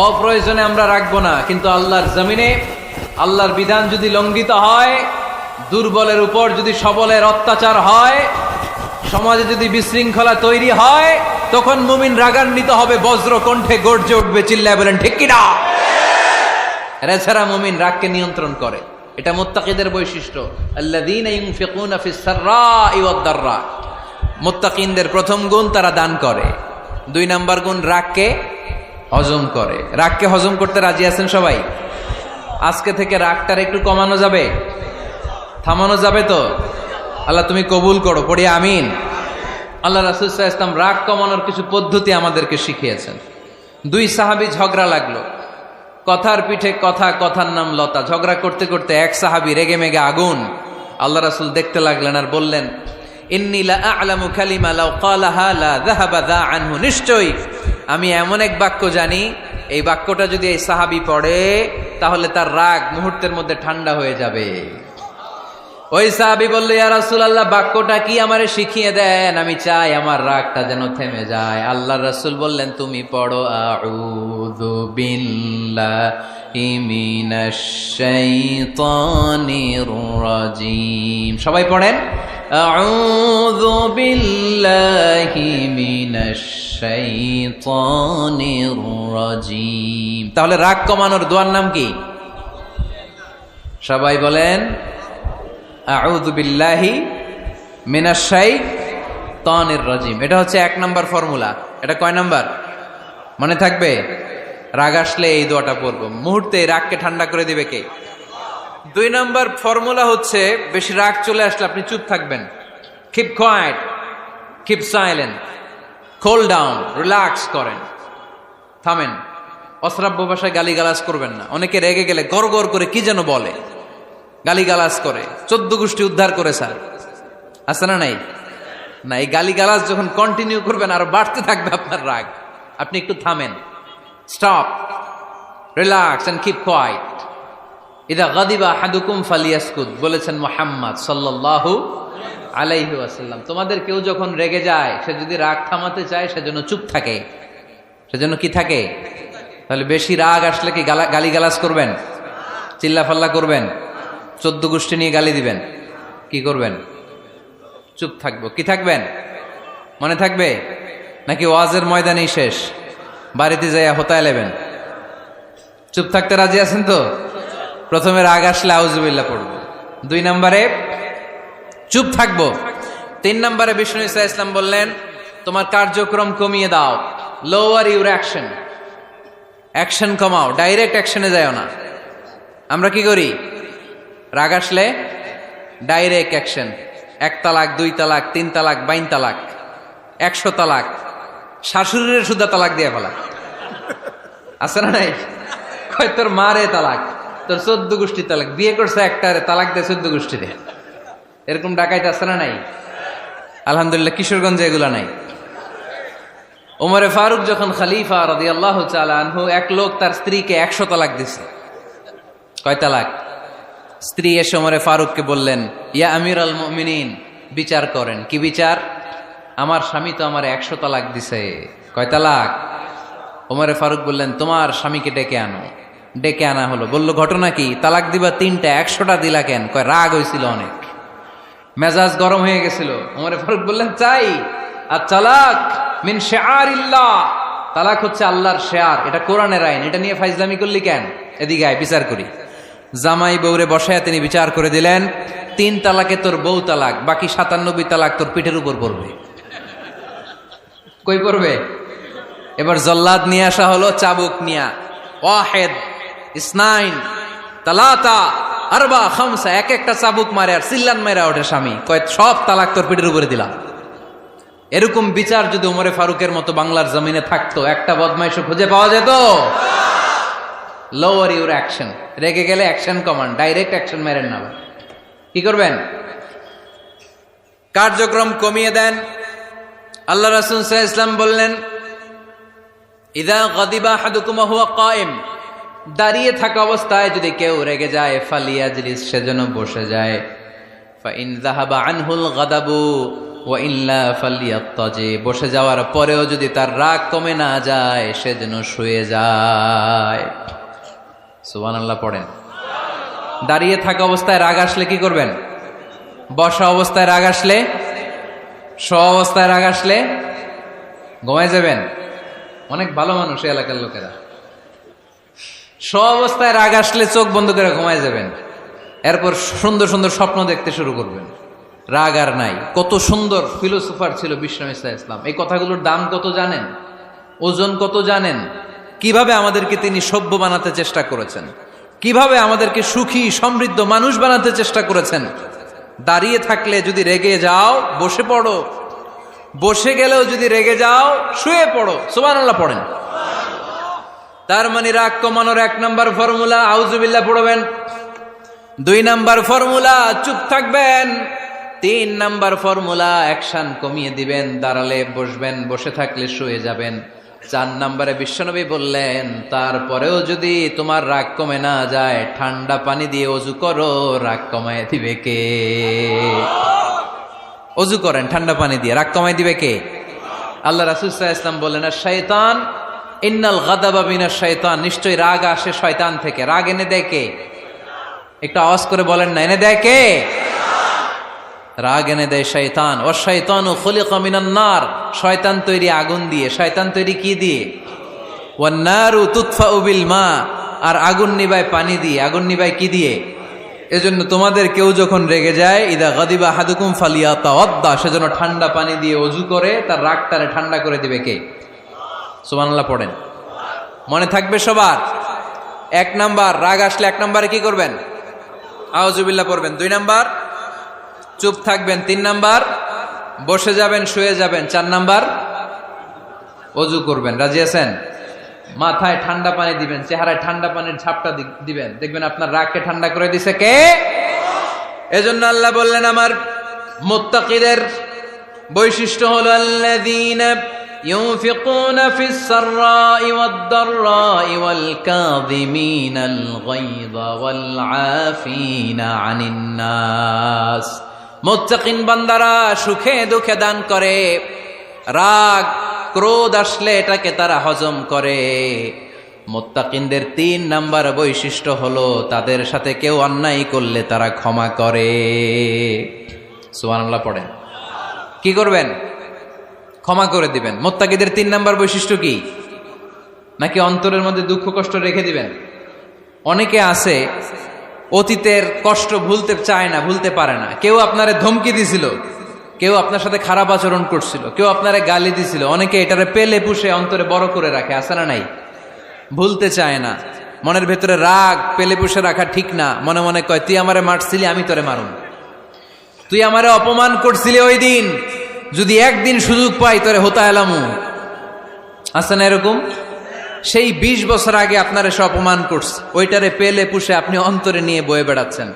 অপ্রয়োজনে আমরা রাখবো না। কিন্তু আল্লাহর জমিনে আল্লাহর বিধান যদি লঙ্ঘিত হয়, দুর্বলের উপর যদি সবলের অত্যাচার হয়, সমাজে যদি বিশৃঙ্খলা তৈরি হয়, তখন মুমিন রাগান্বিত হবে, বজ্র কণ্ঠে গর্জে উঠবে। চিল্লায় বলেন ঠিক কিনা? এছাড়া মুমিন রাগকে নিয়ন্ত্রণ করে। এটা মুত্তাকিদের বৈশিষ্ট্য। আল্লাযীনা ইউনফিকুনা ফিস সাররাই ওয়াদ দাররা। মুত্তাকিনদের প্রথম গুণ, তারা দান করে। 2 নাম্বার গুণ, রাগকে হজম করে। রাগকে হজম করতে রাজি আছেন সবাই? আজকে থেকে রাগটার একটু কমানো যাবে, থামানো যাবে তো? আল্লাহ তুমি কবুল করো, পড়ি আমিন। আল্লাহ রাসূল সাল্লাল্লাহু আলাইহি ওয়াসাল্লাম রাগ কমানোর কিছু পদ্ধতি আমাদেরকে শিখিয়েছেন। 2 সাহাবী ঝগড়া লাগলো, কথার পিঠে কথা, কথার নাম লতা। ঝগড়া করতে করতে এক সাহাবী রেগে মেগে আগুন। আল্লাহ রাসূল দেখতে লাগলেন আর বললেন, ইন্নী লা আ'লামু কালিমা লাউ ক্বালাহা লা যাহাবা যা আনহু। নিশ্চয়ই আমি এমন এক বাক্য জানি, এই বাক্যটা যদি এই সাহাবী পড়ে, তাহলে তার রাগ মুহূর্তের মধ্যে ঠান্ডা হয়ে যাবে। ওই সাহাবী বলল, ইয়া রাসূলুল্লাহ, বাক্যটা কি আমারে শিখিয়ে দেন, আমি চাই আমার রাগটা যেন থেমে যায়। আল্লাহর রাসূল বললেন, তুমি পড়ো, আউযু বিল্লাহি মিনাশ শাইতানির রাজীম। সবাই পড়েন, আউযু বিল্লাহি মিনাশ শাইতানির রাজীম। তাহলে রাগ কমানোর দোয়ার নাম কি? সবাই বলেন, আউযু বিল্লাহি মিনাশ শাইতানির রাজীম। এটা হচ্ছে 1 নম্বর ফর্মুলা। এটা কয় নাম্বার? মনে থাকবে? রাগ আসলে এই দোয়াটা পড়বো, মুহূর্তে রাগকে ঠান্ডা করে দিবে কে? 2 নম্বর ফর্মুলা হচ্ছে, বেশি রাগ চলে আসলে আপনি চুপ থাকবেন। Keep quiet, keep silent, cool down, relax করেন, থামেন। অশ্রাব্য ভাষায় গালিগালাজ করবেন না। অনেকে রেগে গেলে গড় গড় করে কি যেন বলে, গালিগালাজ করে, 14 গোষ্ঠী উদ্ধার করে স্যার, আছে না নাই? না, এই গালিগালাজ যখন কন্টিনিউ করবেন আরো বাড়তে থাকবে আপনার রাগ। আপনি একটু থামেন, stop, relax and keep quiet. ইদা গাদিবা আহাদুকুম ফালিয়াসকুত বলেছেন মুহাম্মদ সাল্লাল্লাহু আলাইহি ওয়াসাল্লাম। তোমাদের কেউ যখন রেগে যায়, সে যদি রাগ থামাতে চায় সেজন্য চুপ থাকে। সেজন্য কি থাকে? তাহলে বেশি রাগ আসলে কি গালিগালাজ করবেন, চিল্লাফাল্লা করবেন, 14 গোষ্ঠী নিয়ে গালি দিবেন? কি করবেন? চুপ থাকবো। কি থাকবেন? মনে থাকবে নাকি ওয়াজের ময়দানেই শেষ, বাড়িতে যাইয়া হোতায় লেবেন? চুপ থাকতে রাজি আছেন তো? প্রথমে রাগ আসলে আউযুবিল্লাহ পড়ব, 2 নম্বরে চুপ থাকবো, 3 নম্বরে বিষ্ণু ঈসা ইসলাম বললেন তোমার কার্যক্রম কমিয়ে দাও, লোয়ার ইউর অ্যাকশন, অ্যাকশন কমাও, ডাইরেক্ট অ্যাকশনে যাও না। আমরা কি করি? রাগ আসলে ডাইরেক্ট অ্যাকশন, 1 তালাক, 2 তালাক, 3 তালাক, 22 তালাক, 100 তালাক, শাশুড়ির সুদ্ধা তালাক দিয়ে ফেলা, আছে না নাই? কয় তোর মারে তালাক, তোর 14 গোষ্ঠী তালাক, বিয়ে করছে একটারে তালাক দেয় 14 গোষ্ঠী দেয়। এরকম ডাকাইতে আছে না নাই? আলহামদুলিল্লাহ কিশোরগঞ্জে এগুলা নাই। ওমরে ফারুক যখন খলিফা রাদিয়াল্লাহু তাআলা আনহু, এক লোক তার স্ত্রীকে 100 তালাক দিছে। কয় তালাক? স্ত্রী এসে ওমরে ফারুককে বললেন, ইয়া আমিরাল মুমিনিন, বিচার করেন। কি বিচার? আমার স্বামী তো আমার 100 তালাক দিছে। কয় তালাক? ওমরে ফারুক বললেন, তোমার স্বামীকে ডেকে আনো। ডেকে আনা হলো। বলল, ঘটনা কি? তালাক দিবা 3টা, 100টা দিলা কেন? কয় রাগ হয়েছিল অনেক, মেজাজ গরম হয়ে গেছিল। ওমরে ফারুক বললেন, চাই। আর তালাক মিন শিআরিল্লাহ, তালাক হচ্ছে আল্লাহর শেয়ার, এটা কোরআনের আইন, এটা নিয়ে ফাইজলামি করলি কেন? এদিকে আয়, বিচার করি। জামাই বউরে বসায় তিনি বিচার করে দিলেন, 3 তালাকে তোর বউ তালাক, বাকি 97 তালাক তোর পিঠের উপর পড়বে। কই পড়বে? এবার জল্লাদ নিয়ে আসা হলো, চাবুক নিয়া, ওয়াহেদ, ইসনাইন, তালাতা, আরবা, খামসা, এক একটা চাবুক মারে আর চিল্লান মেরা ওঠে স্বামী। কয় সব তালাক তোর পিঠের উপরে দিলাম। এরকম বিচার যদি ওমরে ফারুকের মতো বাংলার জমিনে থাকতো, একটা বদমাইশও খুঁজে পাওয়া যেত? লোয়ার ইউর অ্যাকশন, রেগে গেলে অ্যাকশন কমান, ডাইরেক্ট অ্যাকশন মেরেন না। কি করবেন? কার্যক্রম কমিয়ে দেন। আল্লাহ রাসূল সাল্লাল্লাহু আলাইহি ওয়াসাল্লাম বললেন, ইযা গাদিবা আহাদুকুম ওয়া হুয়া কায়েম, দাঁড়িয়ে থাকা অবস্থায় যদি কেউ রেগে যায়, ফালিয়াজলিস, সেজন্য বসে যায়। ফাইন যাহাবা আনহুল গাদাবু ওয়া ইল্লা ফালিয়াত্তাজি, বসে যাওয়ার পরেও যদি তার রাগ কমে না যায়, সেজন্য শুয়ে যায়। সুবহানাল্লাহ পড়েন। দাঁড়িয়ে থাকা অবস্থায় রাগ আসলে কি করবেন? বসা অবস্থায় রাগ আসলে, শোয়া অবস্থায় রাগ আসলে ঘুমায় যাবেন। অনেক ভালো মানুষ এই এলাকার লোকেরা। শোয়া অবস্থায় রাগ আসলে চোখ বন্ধ করে ঘুমায় যাবেন, এরপর সুন্দর সুন্দর স্বপ্ন দেখতে শুরু করবেন। রাগ আর নাই। কত সুন্দর ফিলোসোফার ছিল বিষ্ণু ঈসা ইসলাম। এই কথাগুলোর দাম কত জানেন? ওজন কত জানেন? কিভাবে আমাদেরকে তিনি সভ্য বানাতে চেষ্টা করেছেন, কিভাবে আমাদেরকে সুখী সমৃদ্ধ মানুষ বানাতে চেষ্টা করেছেন। দাঁড়িয়ে থাকলে যদি রেগে যাও, বসে পড়ো। বসে গেলেও যদি রেগে যাও, শুয়ে পড়ো। সুবহানাল্লাহ পড়েন। তার মানে রাগ কমানোর 1 নম্বর ফর্মুলা আউযুবিল্লাহ পড়বেন, 2 নম্বর ফর্মুলা চুপ থাকবেন, 3 নম্বর ফর্মুলা অ্যাকশন কমিয়ে দিবেন, দাঁড়ালে বসবেন, বসে থাকলে শুয়ে যাবেন। 4 নম্বরে বিশ্বনবী বললেন, তারপরেও যদি তোমার রাগ কমে না যায়, ঠান্ডা পানি দিয়ে ওযু করো, রাগ কমায় দিবে কে? ওযু করেন ঠান্ডা পানি দিয়ে, রাগ কমায় দিবে কে? আল্লাহ রাসূল সাল্লাল্লাহু আলাইহি ওয়াসাল্লাম বললেন, আর শয়তান, ইন্নাল গাদাবা মিনাশ শাইতান, নিশ্চয় রাগ আসে শয়তান থেকে। রাগ এনে দেয় কে? একটু আওয়াজ করে বলেন না, এনে দেয় কে? রাগ এনে দেয় শয়তান। ও শয়তানু খুলিকা মিনান নার, শয়তান তৈরি আগুন দিয়ে। শয়তান তৈরি কি দিয়ে? ওয়ান নারু তুতফাউ বিল মা, আর আগুন নিবায় পানি দিয়ে। আগুন নিবায় কি দিয়ে? এজন্য তোমাদের কেউ যখন রেগে যায়, ইদা গাদিবা আহাদুকুম ফালিয়াতাওয়াদ্দা, সেজন্য ঠান্ডা পানি দিয়ে ওযু করে তার রাগটারে ঠান্ডা করে দিবে কে? সুবহানাল্লাহ পড়েন। মনে থাকবে সবার? 1 নাম্বার, রাগ আসলে 1 নম্বরে কি করবেন? আউযুবিল্লাহ পড়বেন। 2 নাম্বার, চুপ থাকবেন। 3 নাম্বার, বসে যাবেন, শুয়ে যাবেন। 4 নাম্বার, ওযু করবেন। রাজি আছেন? মাথায় ঠান্ডা পানি দিবেন, চেহারায় ঠান্ডা পানির ঝাপটা দিবেন, দেখবেন আপনার রাগকে ঠান্ডা করে দিছে কে? এজন্য আল্লাহ বললেন আমার মুত্তাকিদের বৈশিষ্ট্য হলো আল্লাযীনা ইউনফিকুনা ফিস সাররাই ওয়াদ দাররাই ওয়াল কাযিমিনাল গায়যা ওয়াল আফিনা আনিন নাস। মুত্তাকিন বান্দারা সুখে দুঃখে দান করে, রাগ ক্রোধ আসলে এটাকে তারা হজম করে। মুত্তাকিনদের 3 নাম্বার বৈশিষ্ট্য হলো তাদের সাথে কেউ অন্যায় করলে তারা ক্ষমা করে। সুবহানাল্লাহ পড়েন। কি করবেন? ক্ষমা করে দিবেন। মুত্তাকিদের 3 নাম্বার বৈশিষ্ট্য কি? নাকি অন্তরের মধ্যে দুঃখ কষ্ট রেখে দিবেন? অনেকে আছে অতীতের কষ্ট ভুলতে চায় না, ভুলতে পারে না। কেউ আপনারে ধমকি দিছিল, কেউ আপনার সাথে খারাপ আচরণ করছিল, কেউ আপনারে গালি দিছিল, অনেকে এটারে পেলে পুষে অন্তরে বড় করে রাখে, আছে না নাই? ভুলতে চায় না। মনের ভেতরে রাগ পেলে পুষে রাখা ঠিক না। মনে মনে কয় তুই আমারে মারছিলি, আমি তোরে মারুম। তুই আমারে অপমান করছিলি ওই দিন, যদি একদিন সুযোগ পাই তোরে হতা এলামু। আছে না এরকম? সেই 20 বছর আগে আপনারে সে অপমান করছে, ওইটারে পেলে পুষে আপনি অন্তরে নিয়ে বয়ে বেড়াচ্ছেন।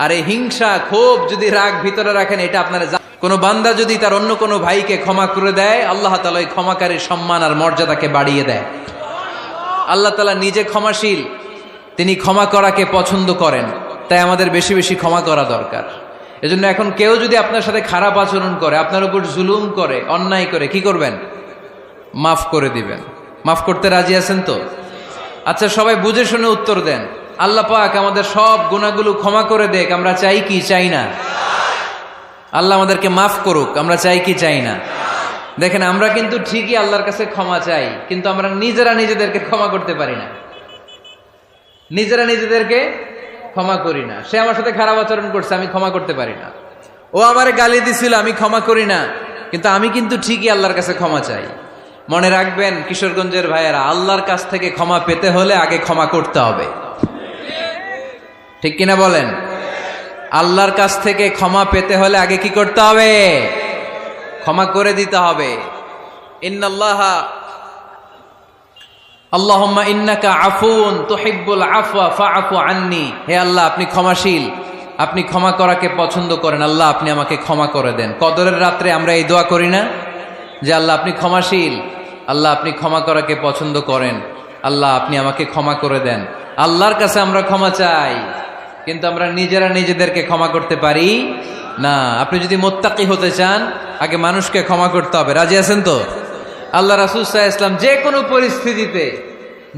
আর এই হিংসা ক্ষোভ যদি রাগ ভিতরে রাখেন, এটা আপনারা কোনো বান্দা যদি তার অন্য কোনো ভাইকে ক্ষমা করে দেয়, আল্লাহ তাআলা ওই ক্ষমাকারীর সম্মান আর মর্যাদাকে বাড়িয়ে দেয়। আল্লাহ তাআলা নিজে ক্ষমাশীল, তিনি ক্ষমা করাকে পছন্দ করেন। তাই আমাদের বেশি বেশি ক্ষমা করা দরকার। এজন্য এখন কেউ যদি আপনার সাথে খারাপ আচরণ করে, আপনার উপর জুলুম করে, অন্যায় করে, কি করবেন? মাফ করে দিবেন। মাফ করতে রাজি আছেন তো? আচ্ছা, সবাই বুঝে শুনে উত্তর দেন। আল্লাহ পাক আমাদের সব গুনাহগুলো ক্ষমা করে দেখ, আমরা চাই কি চাই না? আল্লাহ আমাদেরকে মাফ করুক, আমরা চাই কি চাই না? দেখেন, আমরা কিন্তু ঠিকই আল্লাহর কাছে ক্ষমা চাই, কিন্তু আমরা নিজেরা নিজেদেরকে ক্ষমা করতে পারি না। নিজেরা নিজেদেরকে ক্ষমা করি না। সে আমার সাথে খারাপ আচরণ করছে, আমি ক্ষমা করতে পারি না। ও আমারে গালি দিছিল, আমি ক্ষমা করি না, কিন্তু আমি কিন্তু ঠিকই আল্লাহর কাছে ক্ষমা চাই। মনে রাখবেন কিশোরগঞ্জের ভাইয়েরা, আল্লাহর কাছ থেকে ক্ষমা পেতে হলে আগে ক্ষমা করতে হবে। ঠিক কিনা বলেন? আল্লাহর কাছ থেকে ক্ষমা পেতে হলে আগে কি করতে হবে? ক্ষমা করে দিতে হবে। ইন্নাল্লাহা আল্লাহুম্মা ইন্নাকা আফুন তুহিব্বুল আফওয়া ফাআফু আন্নি। হে আল্লাহ, আপনি ক্ষমাশীল, আপনি ক্ষমা করাকে পছন্দ করেন। আল্লাহ, আপনি আমাকে ক্ষমা করে দেন। কদরের রাত্রে আমরা এই দোয়া করি না যে আল্লাহ আপনি ক্ষমাশীল, আল্লাহ আপনি ক্ষমা করাকে পছন্দ করেন, আল্লাহ আপনি আমাকে ক্ষমা করে দেন। আল্লাহর কাছে আমরা ক্ষমা চাই, কিন্তু আমরা নিজেরা নিজেদেরকে ক্ষমা করতে পারি না। আপনি যদি মুত্তাকি হতে চান, আগে মানুষকে ক্ষমা করতে হবে। রাজি আছেন তো? আল্লাহ রাসূল সাল্লাল্লাহু আলাইহি ওয়াসাল্লাম যে কোনো পরিস্থিতিতে,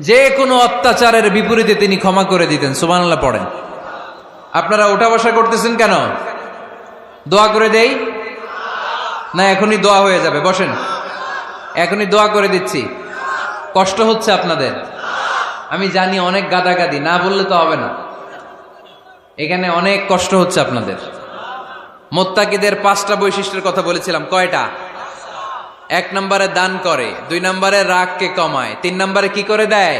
যে কোনো অত্যাচারের বিপরীতে তিনি ক্ষমা করে দিতেন। সুবহানাল্লাহ পড়েন। আপনারা উঠা বসা করতেছেন কেন? দোয়া করে দেই না? এখনই দোয়া হয়ে যাবে, বসেন। এখনই দোয়া করে দিচ্ছি। কষ্ট হচ্ছে আপনাদের? আমি জানি অনেক গাদাগাদি, না বললে তো হবে না। এখানে অনেক কষ্ট হচ্ছে আপনাদের। মুত্তাকিদের 5টা বৈশিষ্ট্যের কথা বলেছিলাম। কয়টা? 1 নম্বরে দান করে, 2 নম্বরে রাগকে কমায়, 3 নম্বরে কি করে দেয়?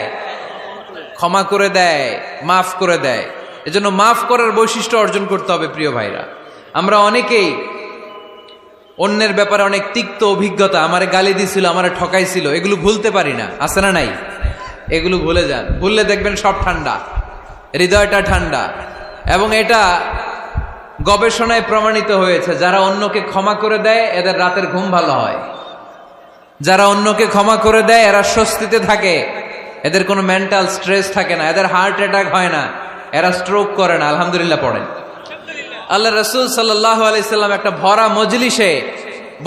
ক্ষমা করে দেয়, মাফ করে দেয়। এজন্য মাফ করার বৈশিষ্ট্য অর্জন করতে হবে। প্রিয় ভাইরা, আমরা অনেকেই অন্যের ব্যাপারে অনেক তিক্ত অভিজ্ঞতা, আমারে গালি দিছিল, আমারে ঠকাইছিল, এগুলো ভুলতে পারি না। আছে না নাই? এগুলো ভুলে যান। ভুললে দেখবেন সব ঠান্ডা, হৃদয়টা ঠান্ডা। এবং এটা গবেষণায় প্রমাণিত হয়েছে, যারা অন্যকে ক্ষমা করে দেয় এদের রাতের ঘুম ভালো হয়। যারা অন্যকে ক্ষমা করে দেয় এরা স্বস্তিতে থাকে, এদের কোনো মেন্টাল স্ট্রেস থাকে না, এদের হার্ট অ্যাটাক হয় না, এরা স্ট্রোক করে না। আলহামদুলিল্লাহ পড়েন। আল্লাহ রাসূল সাল্লাল্লাহু আলাইহি সাল্লাম একটা ভরা মজলিসে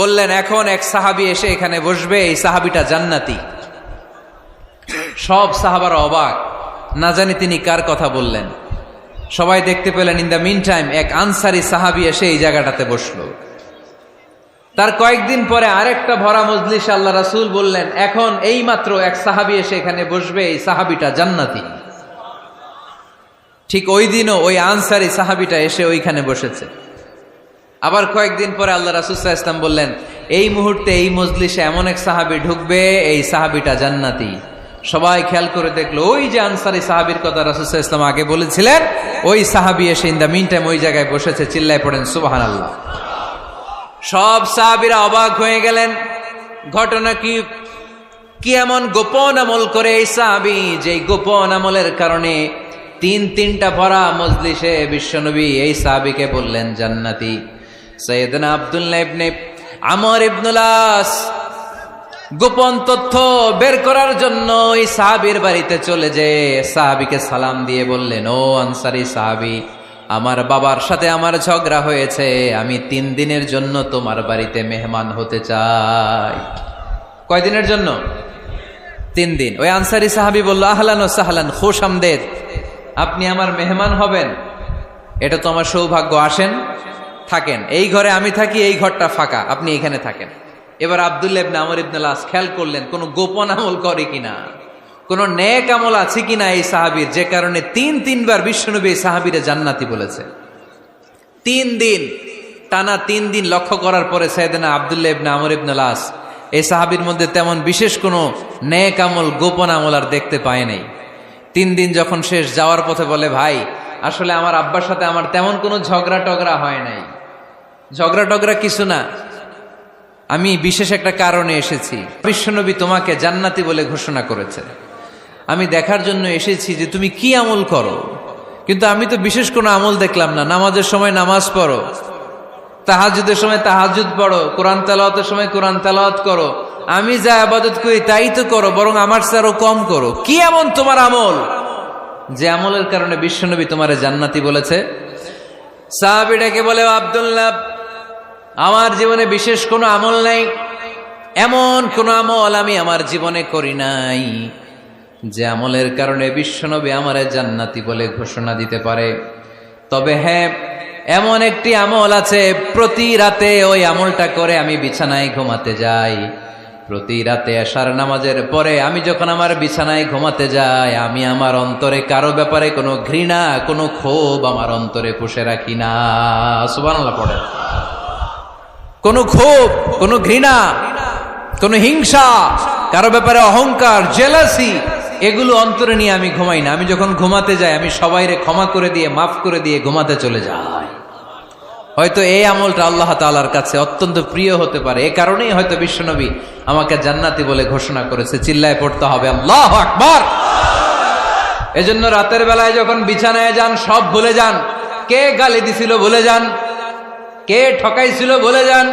বললেন, এখন এক সাহাবী এসে এখানে বসবে, এই সাহাবীটা জান্নাতি। সব সাহাবারা অবাক, না জানি তিনি কার কথা বললেন। সবাই দেখতে পেলেন ইন দ্য মিন টাইম এক আনসারি সাহাবী এসে এই জায়গাটাতে বসলো। তার কয়েকদিন পরে আরেকটা ভরা মজলিসে আল্লাহ রাসূল বললেন, এখন এই মাত্র এক সাহাবী এসে এখানে বসবে, এই সাহাবীটা জান্নাতি। ঠিক ওই দিনও ওই আনসারি সাহাবীটা এসে ওইখানে বসেছে। আবার কয়েকদিন পরে আল্লাহ রাসূল সাল্লাল্লাহু আলাইহি ওয়াসাল্লাম বললেন, এই মুহূর্তে এই মজলিসে এমন এক সাহাবী ঢুকবে, এই সাহাবীটা জান্নাতি। সবাই খেয়াল করে দেখলো ওই যে আনসারী সাহাবীর কথা রাসূল সাল্লাল্লাহু আলাইহি ওয়াসাল্লাম আগে বলেছিলেন, ওই সাহাবী এসে ইন দ্য মিন টাইম ওই জায়গায় বসেছে। চিল্লায় পড়েন সুবহানাল্লাহ। সব সাহাবীরা অবাক হয়ে গেলেন। ঘটনা কি এমন গোপন আমল করে এই সাহাবী, যে গোপন আমলের কারণে তিনটা ভরা মজলিসে বিশ্বনবী এই সাহাবীকে বললেন জান্নাতি। সাইয়েদনা আব্দুল্লাহ ইবনে আমর ইবনুল আস গোপন তথ্য বের করার জন্য ওই সাহাবীর বাড়িতে চলে যেয়ে সাহাবীকে সালাম দিয়ে বললেন, ও আনসারী সাহাবী, আমার বাবার সাথে আমার ঝগড়া হয়েছে, আমি 3 দিনের জন্য তোমার বাড়িতে মেহমান হতে চাই। কয়দিনের জন্য? 3 দিন। ওই আনসারী সাহাবী বলল, আহলান ও সাহলান, খুশ আমদেদ, আপনি আমার মেহমান হবেন, এটা তো আমার সৌভাগ্য, আসেন থাকেন, এই ঘরে আমি থাকি, এই ঘরটা ফাঁকা, আপনি এখানে থাকেন। এবার আব্দুল্লাহ ইবনে আমর ইবনুল আস খেয়াল করলেন কোন গোপন আমল করে কিনা, কোন নেক আমল আছে কিনা এই সাহাবীর, যে কারণে 3বার বিশ্বনবী এই সাহাবীরে জান্নাতি বলেছে। 3 দিন টানা 3 দিন লক্ষ্য করার পরে সাইয়েদনা আব্দুল্লাহ ইবনে আমর ইবনুল আস এই সাহাবীর মধ্যে তেমন বিশেষ কোনো নেক আমল, গোপন আমল আর দেখতে পায় নাই। 3 দিন যখন শেষ, যাওয়ার পথে বলে, ভাই আসলে আমার আব্বার সাথে আমার তেমন কোনো ঝগড়া টগড়া হয় নাই, ঝগড়া টগড়া কিছু না, আমি বিশেষ একটা কারণে এসেছি। বিশ্বনবী তোমাকে জান্নাতি বলে ঘোষণা করেছে, আমি দেখার জন্য এসেছি যে তুমি কি আমল করো, কিন্তু আমি তো বিশেষ কোনো আমল দেখলাম না। নামাজের সময় নামাজ পড়ো, তাহাজ্জুদের সময় তাহাজ্জুদ পড়ো, কোরআন তেলাওয়াতের সময় কোরআন তেলাওয়াত করো, আমি যা ইবাদত করি তাই তো করো, বরং আমার চেয়ে আরো কম করো। কি এমন তোমার আমল যে আমলের কারণে বিশ্বনবী তোমারে জান্নাতি বলেছে? সাহাবীটাকে বলে, আব্দুল্লাহ, আমার জীবনে বিশেষ কোনো আমল নাই, এমন কোন আমল আমি আমার জীবনে করি নাই যে আমলের কারণে বিশ্বনবী আমারে জান্নাতি বলে ঘোষণা দিতে পারে। তবে হ্যাঁ, এমন একটি আমল আছে, প্রতি রাতে ওই আমলটা করে আমি বিছানায় ঘুমাতে যাই। প্রতি রাতে এশার নামাজের পরে আমি যখন আমার বিছানায় ঘুমাতে যাই, আমি আমার অন্তরে কারো ব্যাপারে কোনো ঘৃণা, কোনো ক্ষোভ আমার অন্তরে পুষে রাখি না। সুবহানাল্লাহ পড়ে। কোনো ক্ষোভ, কোনো ঘৃণা, কোনো হিংসা, কারো ব্যাপারে অহংকার, জেলাসি, এগুলো অন্তরে নিয়ে আমি ঘুমাই না। আমি যখন ঘুমাতে যাই, আমি সবাইরে ক্ষমা করে দিয়ে, মাফ করে দিয়ে ঘুমাতে চলে যাই। হয়তো এই আমলটা আল্লাহ তাআলার কাছে অত্যন্ত প্রিয় হতে পারে, এ কারণেই হয়তো বিশ্বনবী আমাকে জান্নাতি বলে ঘোষণা করেছে। চিল্লায় পড়তে হবে আল্লাহু আকবার। এজন্য রাতের বেলায় যখন বিছানায় যান, সব ভুলে যান। কে গালি দিছিল ভুলে যান, কে ঠকাইছিল ভুলে যান,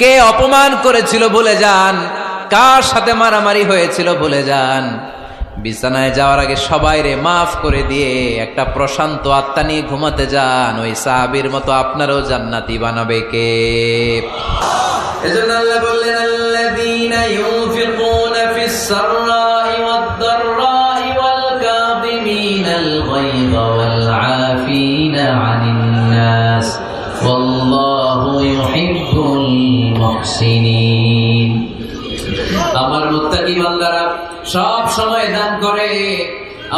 কে অপমান করেছিল ভুলে যান, কার সাথে মারামারি হয়েছিল ভুলে যান। বিছানায় যাওয়ার আগে সবাইরে মাফ করে দিয়ে একটা প্রশান্ত আত্মা নিয়ে ঘুমাতে যান। ওই সাহাবীর মতো আপনারও জান্নাতি বানাবে কে? এজন্য আল্লাহ বললেন, আল্লাযীনা ইউনফিকুনা ফিস সাররাই ওয়াদ দাররাই ওয়াল কাযিমিনাল গায়যা ওয়াল আফিনা আনিন নাস ওয়াল্লাহু ইউহিব্বুল মুহসিনিন। আমার মুত্তাকি বান্দারা সব সময় দান করে,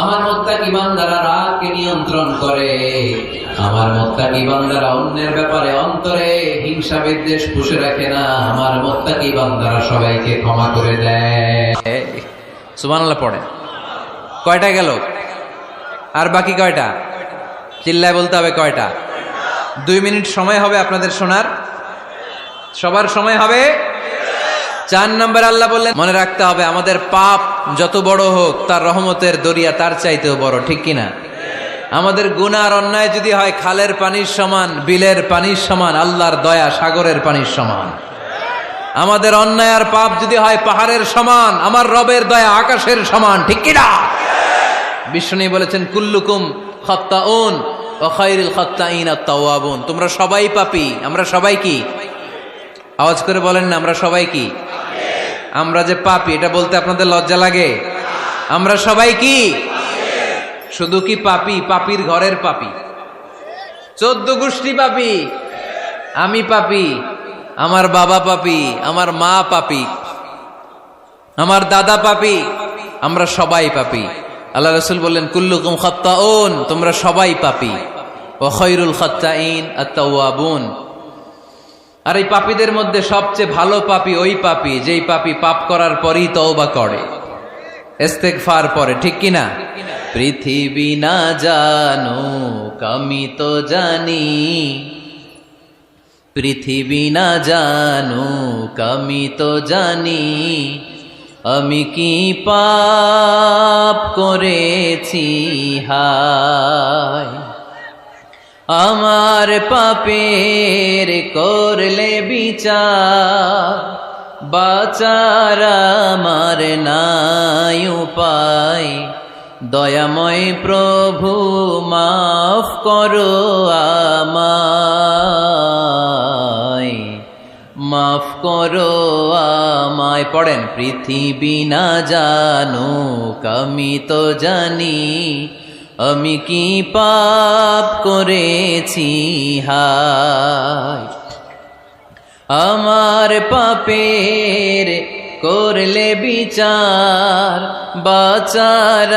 আমার মুত্তাকি বান্দারা রাগকে নিয়ন্ত্রণ করে, আমার মুত্তাকি বান্দারা অন্যের ব্যাপারে অন্তরে হিংসা বিদ্বেষ পুষে রাখে না, আমার মুত্তাকি বান্দারা সবাইকে ক্ষমা করে দেয়। সুবহানাল্লাহ পড়ে। কয়টা গেল? আর বাকি কয়টা? চিল্লায় বলতে হবে কয়টা? 2 মিনিট সময় হবে আপনাদের শোনার। সবার সময় হবে। 4 নম্বর আল্লাহ বললেন, মনে রাখতে হবে আমাদের পাপ যত বড় হোক, তার রহমতের দরিয়া তার চাইতেও বড়, ঠিক কিনা? আমাদের গুনাহ আর অন্যায় যদি হয় খালের পানির সমান, বিলের পানির সমান, আল্লাহর দয়া সাগরের পানির সমান। আমাদের অন্যায় আর পাপ যদি হয় পাহাড়ের সমান, আমার রবের দয়া আকাশের সমান, ঠিক কিনা? বিষ্ণু বলেছেন, কুল্লুকুম খাত্তাউন ওয়া খায়রুল খাত্তাইন আত-তাওয়াবুন। তোমরা সবাই পাপী। আমরা সবাই কি? আওয়াজ করে বলেন না, আমরা সবাই কি? আমরা যে পাপী, এটা বলতে আপনাদের লজ্জা লাগে? আমরা সবাই কি? শুধু কি পাপী? পাপীর ঘরের পাপী, 14 গোষ্ঠী পাপী। আমি পাপী, আমার বাবা পাপী, আমার মা পাপী, আমার দাদা পাপী, আমরা সবাই পাপী। আল্লাহ রাসূল বললেন, কুল্লুকুম খাত্তাউন, তোমরা সবাই পাপী, ওয়া খায়রুল খাত্তাইন আত-তাওয়াবুন। আর এই পাপীদের মধ্যে সবচেয়ে ভালো পাপী ওই পাপী যেই পাপী পাপ করার পরই তওবা করে। ইস্তেগফার পরে, ঠিক কিনা? পৃথিবী না জানুক আমি তো জানি, পৃথিবী না জানুক আমি তো জানি, আমি কি পাপ করেছি হায়, আমার পাপের করলে বিচার, বাঁচার আমার নাই উপায়, দয়াময় প্রভু মাফ করো আমায়, মাফ করো আমায়। পড়েন, পৃথিবী না জানুক আমি তো জানি, আমি কি পাপ করেছি হায়, আমার পাপের করলে বিচার, বাঁচার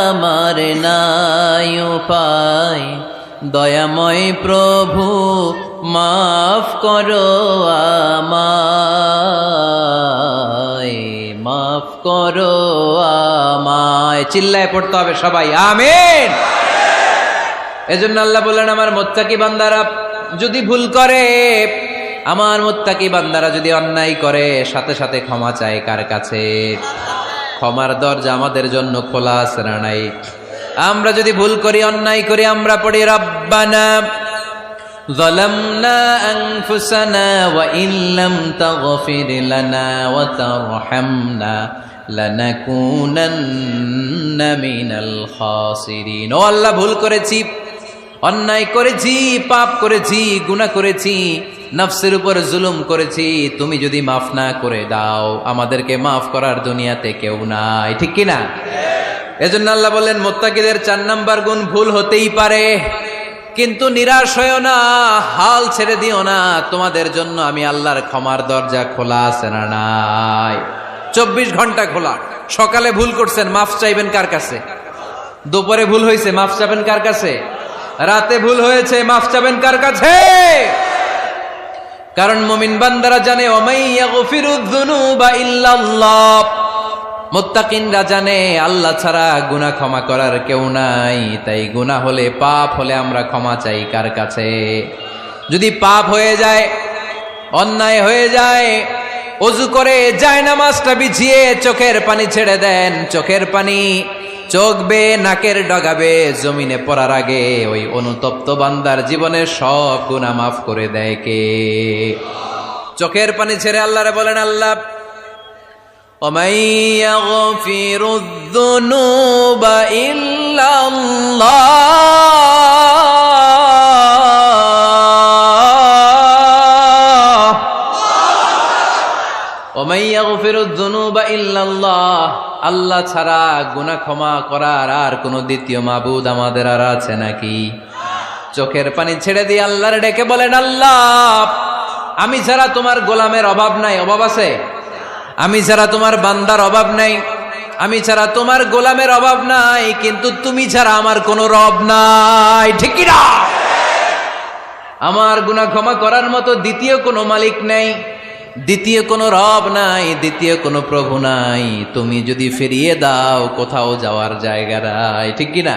আমার নাই উপায়, দয়াময় প্রভু মাফ করো আমায়, মাফ করো আমায়। চিল্লায় পড়তে হবে সবাই, আমিন। এজন্য আল্লাহ বললেন, আমার মুত্তাকি বান্দারা যদি ভুল করে, আমার মুত্তাকি বান্দারা যদি অন্যায় করে, সাথে সাথে ক্ষমা চায় কার কাছে? ক্ষমার দরজা আমাদের জন্য খোলা আছে না নাই? আমরা যদি ভুল করি, অন্যায় করি, আমরা পড়ি রব্বানা যালামনা আনফুসানা ওয়া ইল্লাম তাগফির লানা ওয়া তারহামনা লানাকুনান্না মিনাল খাসিরিন। ও আল্লাহ, ভুল করেছি, অন্যায় করেছি, পাপ করেছি, গুনাহ করেছি, নফসের উপর জুলুম করেছি, তুমি যদি মাফ না করে দাও, আমাদেরকে মাফ করার দুনিয়াতে কেউ নাই, ঠিক কিনা? এজন্য আল্লাহ বললেন, মুত্তাকিদের 4 নাম্বার গুণ, ভুল হতেই পারে কিন্তু নিরাশ হইও না, হাল ছেড়ে দিও না, তোমাদের জন্য আমি আল্লাহর ক্ষমার দরজা খোলা আছে না নাই? 24 ঘন্টা খোলা। সকালে ভুল করছেন, মাফ চাইবেন কার কাছে? দুপুরে ভুল হয়েছে, মাফ চাইবেন কার কাছে? রাতে ভুল হয়েছে, মাফ চাইবেন কার কাছে? কারণ মুমিন বান্দারা জানে, ওয়ামাইয়াগফিরুয যুনুবা ইল্লাল্লাহ, মুত্তাকিনরা জানে আল্লাহ ছাড়া গুনাহ ক্ষমা করার কেউ নাই। তাই গুনাহ হলে, পাপ হলে আমরা ক্ষমা চাই কার কাছে? যদি পাপ হয়ে যায়, অন্যায় হয়ে যায়, ওযু করে জায়নামাজটা বিছিয়ে চোখের পানি ছেড়ে দেন, চোখের পানি চোখ বেয়ে নাকের ডগাবে জমিনে পড়ার আগে ওই অনুতপ্ত বান্দার জীবনের সব গুনাহ মাফ করে দেয় কে? চোখের পানি ছেড়ে আল্লাহরে বলেন, আল্লাহ وَمَن يَغْفِرُ الذُّنُوبَ إِلَّا اللَّهُ وَمَن يَغْفِرُ الذُّنُوبَ إِلَّا اللَّهُ। আল্লাহ ছাড়া গুনাহ ক্ষমা করার আর কোন দ্বিতীয় মাবুদ আমাদের আর আছে নাকি? চোখের পানি ছেড়ে দিয়ে আল্লাহরে ডেকে বলেন, আল্লাহ আমি ছাড়া তোমার গোলামের অভাব নাই, অভাব আছে? আমি ছাড়া তোমার বান্দার অভাব নাই, আমি ছাড়া তোমার গোলামের অভাব নাই, কিন্তু তুমি ছাড়া আমার কোনো রব নাই, ঠিক কি না? আমার গুনাহ ক্ষমা করার মতো দ্বিতীয় কোনো মালিক নাই, দ্বিতীয় কোনো রব নাই, দ্বিতীয় কোনো প্রভু নাই। তুমি যদি ফিরিয়ে দাও, কোথাও যাওয়ার জায়গা নাই, ঠিক কি না?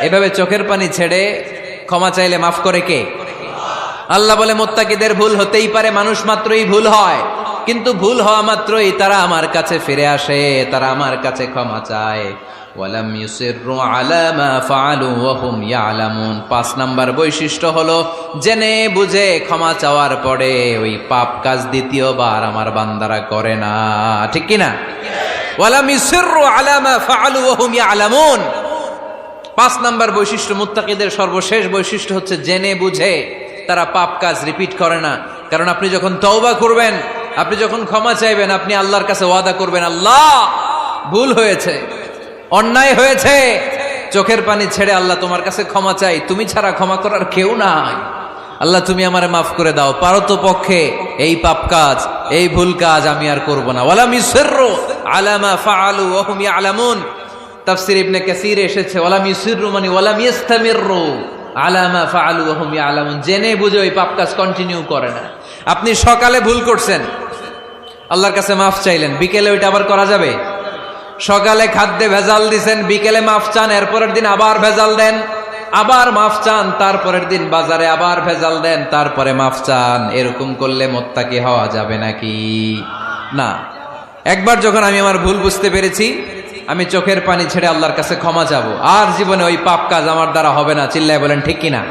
এভাবে চোখের পানি ছেড়ে ক্ষমা চাইলে মাফ করে কে? আল্লাহ বলে, মুত্তাকিদের ভুল হতেই পারে, মানুষ মাত্রই ভুল হয়, কিন্তু ভুল হওয়া মাত্রই তারা আমার কাছে ফিরে আসে, তারা আমার কাছে ক্ষমা চায়। ওয়ালাম ইউসিররু আলা মা ফাআলু ওয়া হুম ইয়ালামুন। 5 নাম্বার বৈশিষ্ট্য হলো, জেনে বুঝে ক্ষমা চাওয়ার পরে ওই পাপ কাজ দ্বিতীয়বার আমার বান্দারা করে না, ঠিক কি না? ওয়ালাম ইউসিররু আলা মা ফাআলু ওয়া হুম ইয়ালামুন। 5 নাম্বার বৈশিষ্ট্য, মুত্তাকিদের সর্বশেষ বৈশিষ্ট্য হচ্ছে জেনে বুঝে তারা পাপ কাজ রিপিট করে না। কারণ আপনি যখন তওবা করবেন, আপনি যখন ক্ষমা চাইবেন, আপনি আল্লাহর কাছে ওয়াদা করবেন, আল্লাহ ভুল হয়েছে, অন্যায় হয়েছে, চোখের পানি ছেড়ে আল্লাহ তোমার কাছে ক্ষমা চাই, তুমি ছাড়া ক্ষমা করার কেউ নাই, আল্লাহ তুমি আমারে মাফ করে দাও, পারো তো পক্ষে এই পাপ কাজ, এই ভুল কাজ আমি আর করব না। ওয়ালাম ইউসিররু আলা মা ফাআলু ওয়া হুম ইয়ালামুন। তাফসীর ইবনে কাসীরে এসেছে, ওয়ালাম ইউসিররু মানে ওয়ালাম ইস্তামিররু আলা মা ফাআলু ওয়া হুম ইয়ালামুন, জেনে বুঝে ওই পাপ কাজ কন্টিনিউ করে না। আপনি সকালে ভুল করছেন, আল্লাহর কাছে মাফ চাইলেন, বিকেলে ওইটা আবার করা যাবে? সকালে খাদ্যে ভেজাল দিছেন, বিকেলে মাফ চান, এরপরের দিন আবার ভেজাল দেন, আবার মাফ চান, তারপরের দিন বাজারে আবার ভেজাল দেন, তারপরে মাফ চান। এরকম করলে মুত্তাকি হওয়া যাবে নাকি? না। একবার যখন আমি আমার ভুল বুঝতে পেরেছি, আমি চোখের পানি ছেড়ে আল্লাহর কাছে ক্ষমা চাবো। আর জীবনে ওই পাপ কাজ আমার দ্বারা হবে না। চিল্লায় বলেন ঠিক কিনা?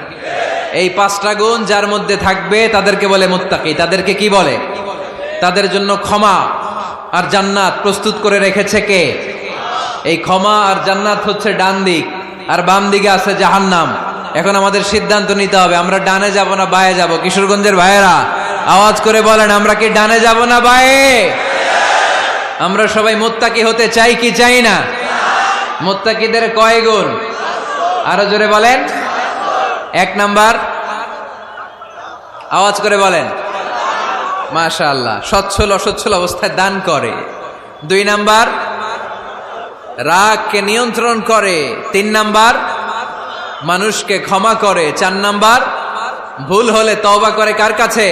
এই 5টা গুণ যার মধ্যে থাকবে তাদেরকে বলে মুত্তাকি। তাদেরকে কি বলে? তাদের জন্য ক্ষমা আর জান্নাত প্রস্তুত করে রেখেছে কে? এই ক্ষমা আর জান্নাত হচ্ছে ডান দিক, আর বাম দিকে আছে জাহান্নাম। এখন আমাদের সিদ্ধান্ত নিতে হবে, আমরা ডানে যাব না বায়ে যাব। কিশোরগঞ্জের ভাইয়েরা আওয়াজ করে বলেন, আমরা কি ডানে যাব না বায়ে? আমরা সবাই মুত্তাকি হতে চাই কি চাই না? মুত্তাকিদের কয় গুণ? আরো জোরে বলেন। 1 নাম্বার, আওয়াজ করে বলেন। মাশাআল্লাহ, সচ্ছল অসচ্ছল অবস্থায় দান করে। 2 নাম্বার, রাগকে নিয়ন্ত্রণ করে। 3 নাম্বার, মানুষকে ক্ষমা করে। 4 নাম্বার, ভুল হলে তওবা করে কার কাছে?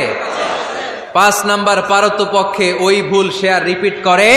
5 নাম্বার, পারতপক্ষে ওই ভুল সে আর রিপিট করে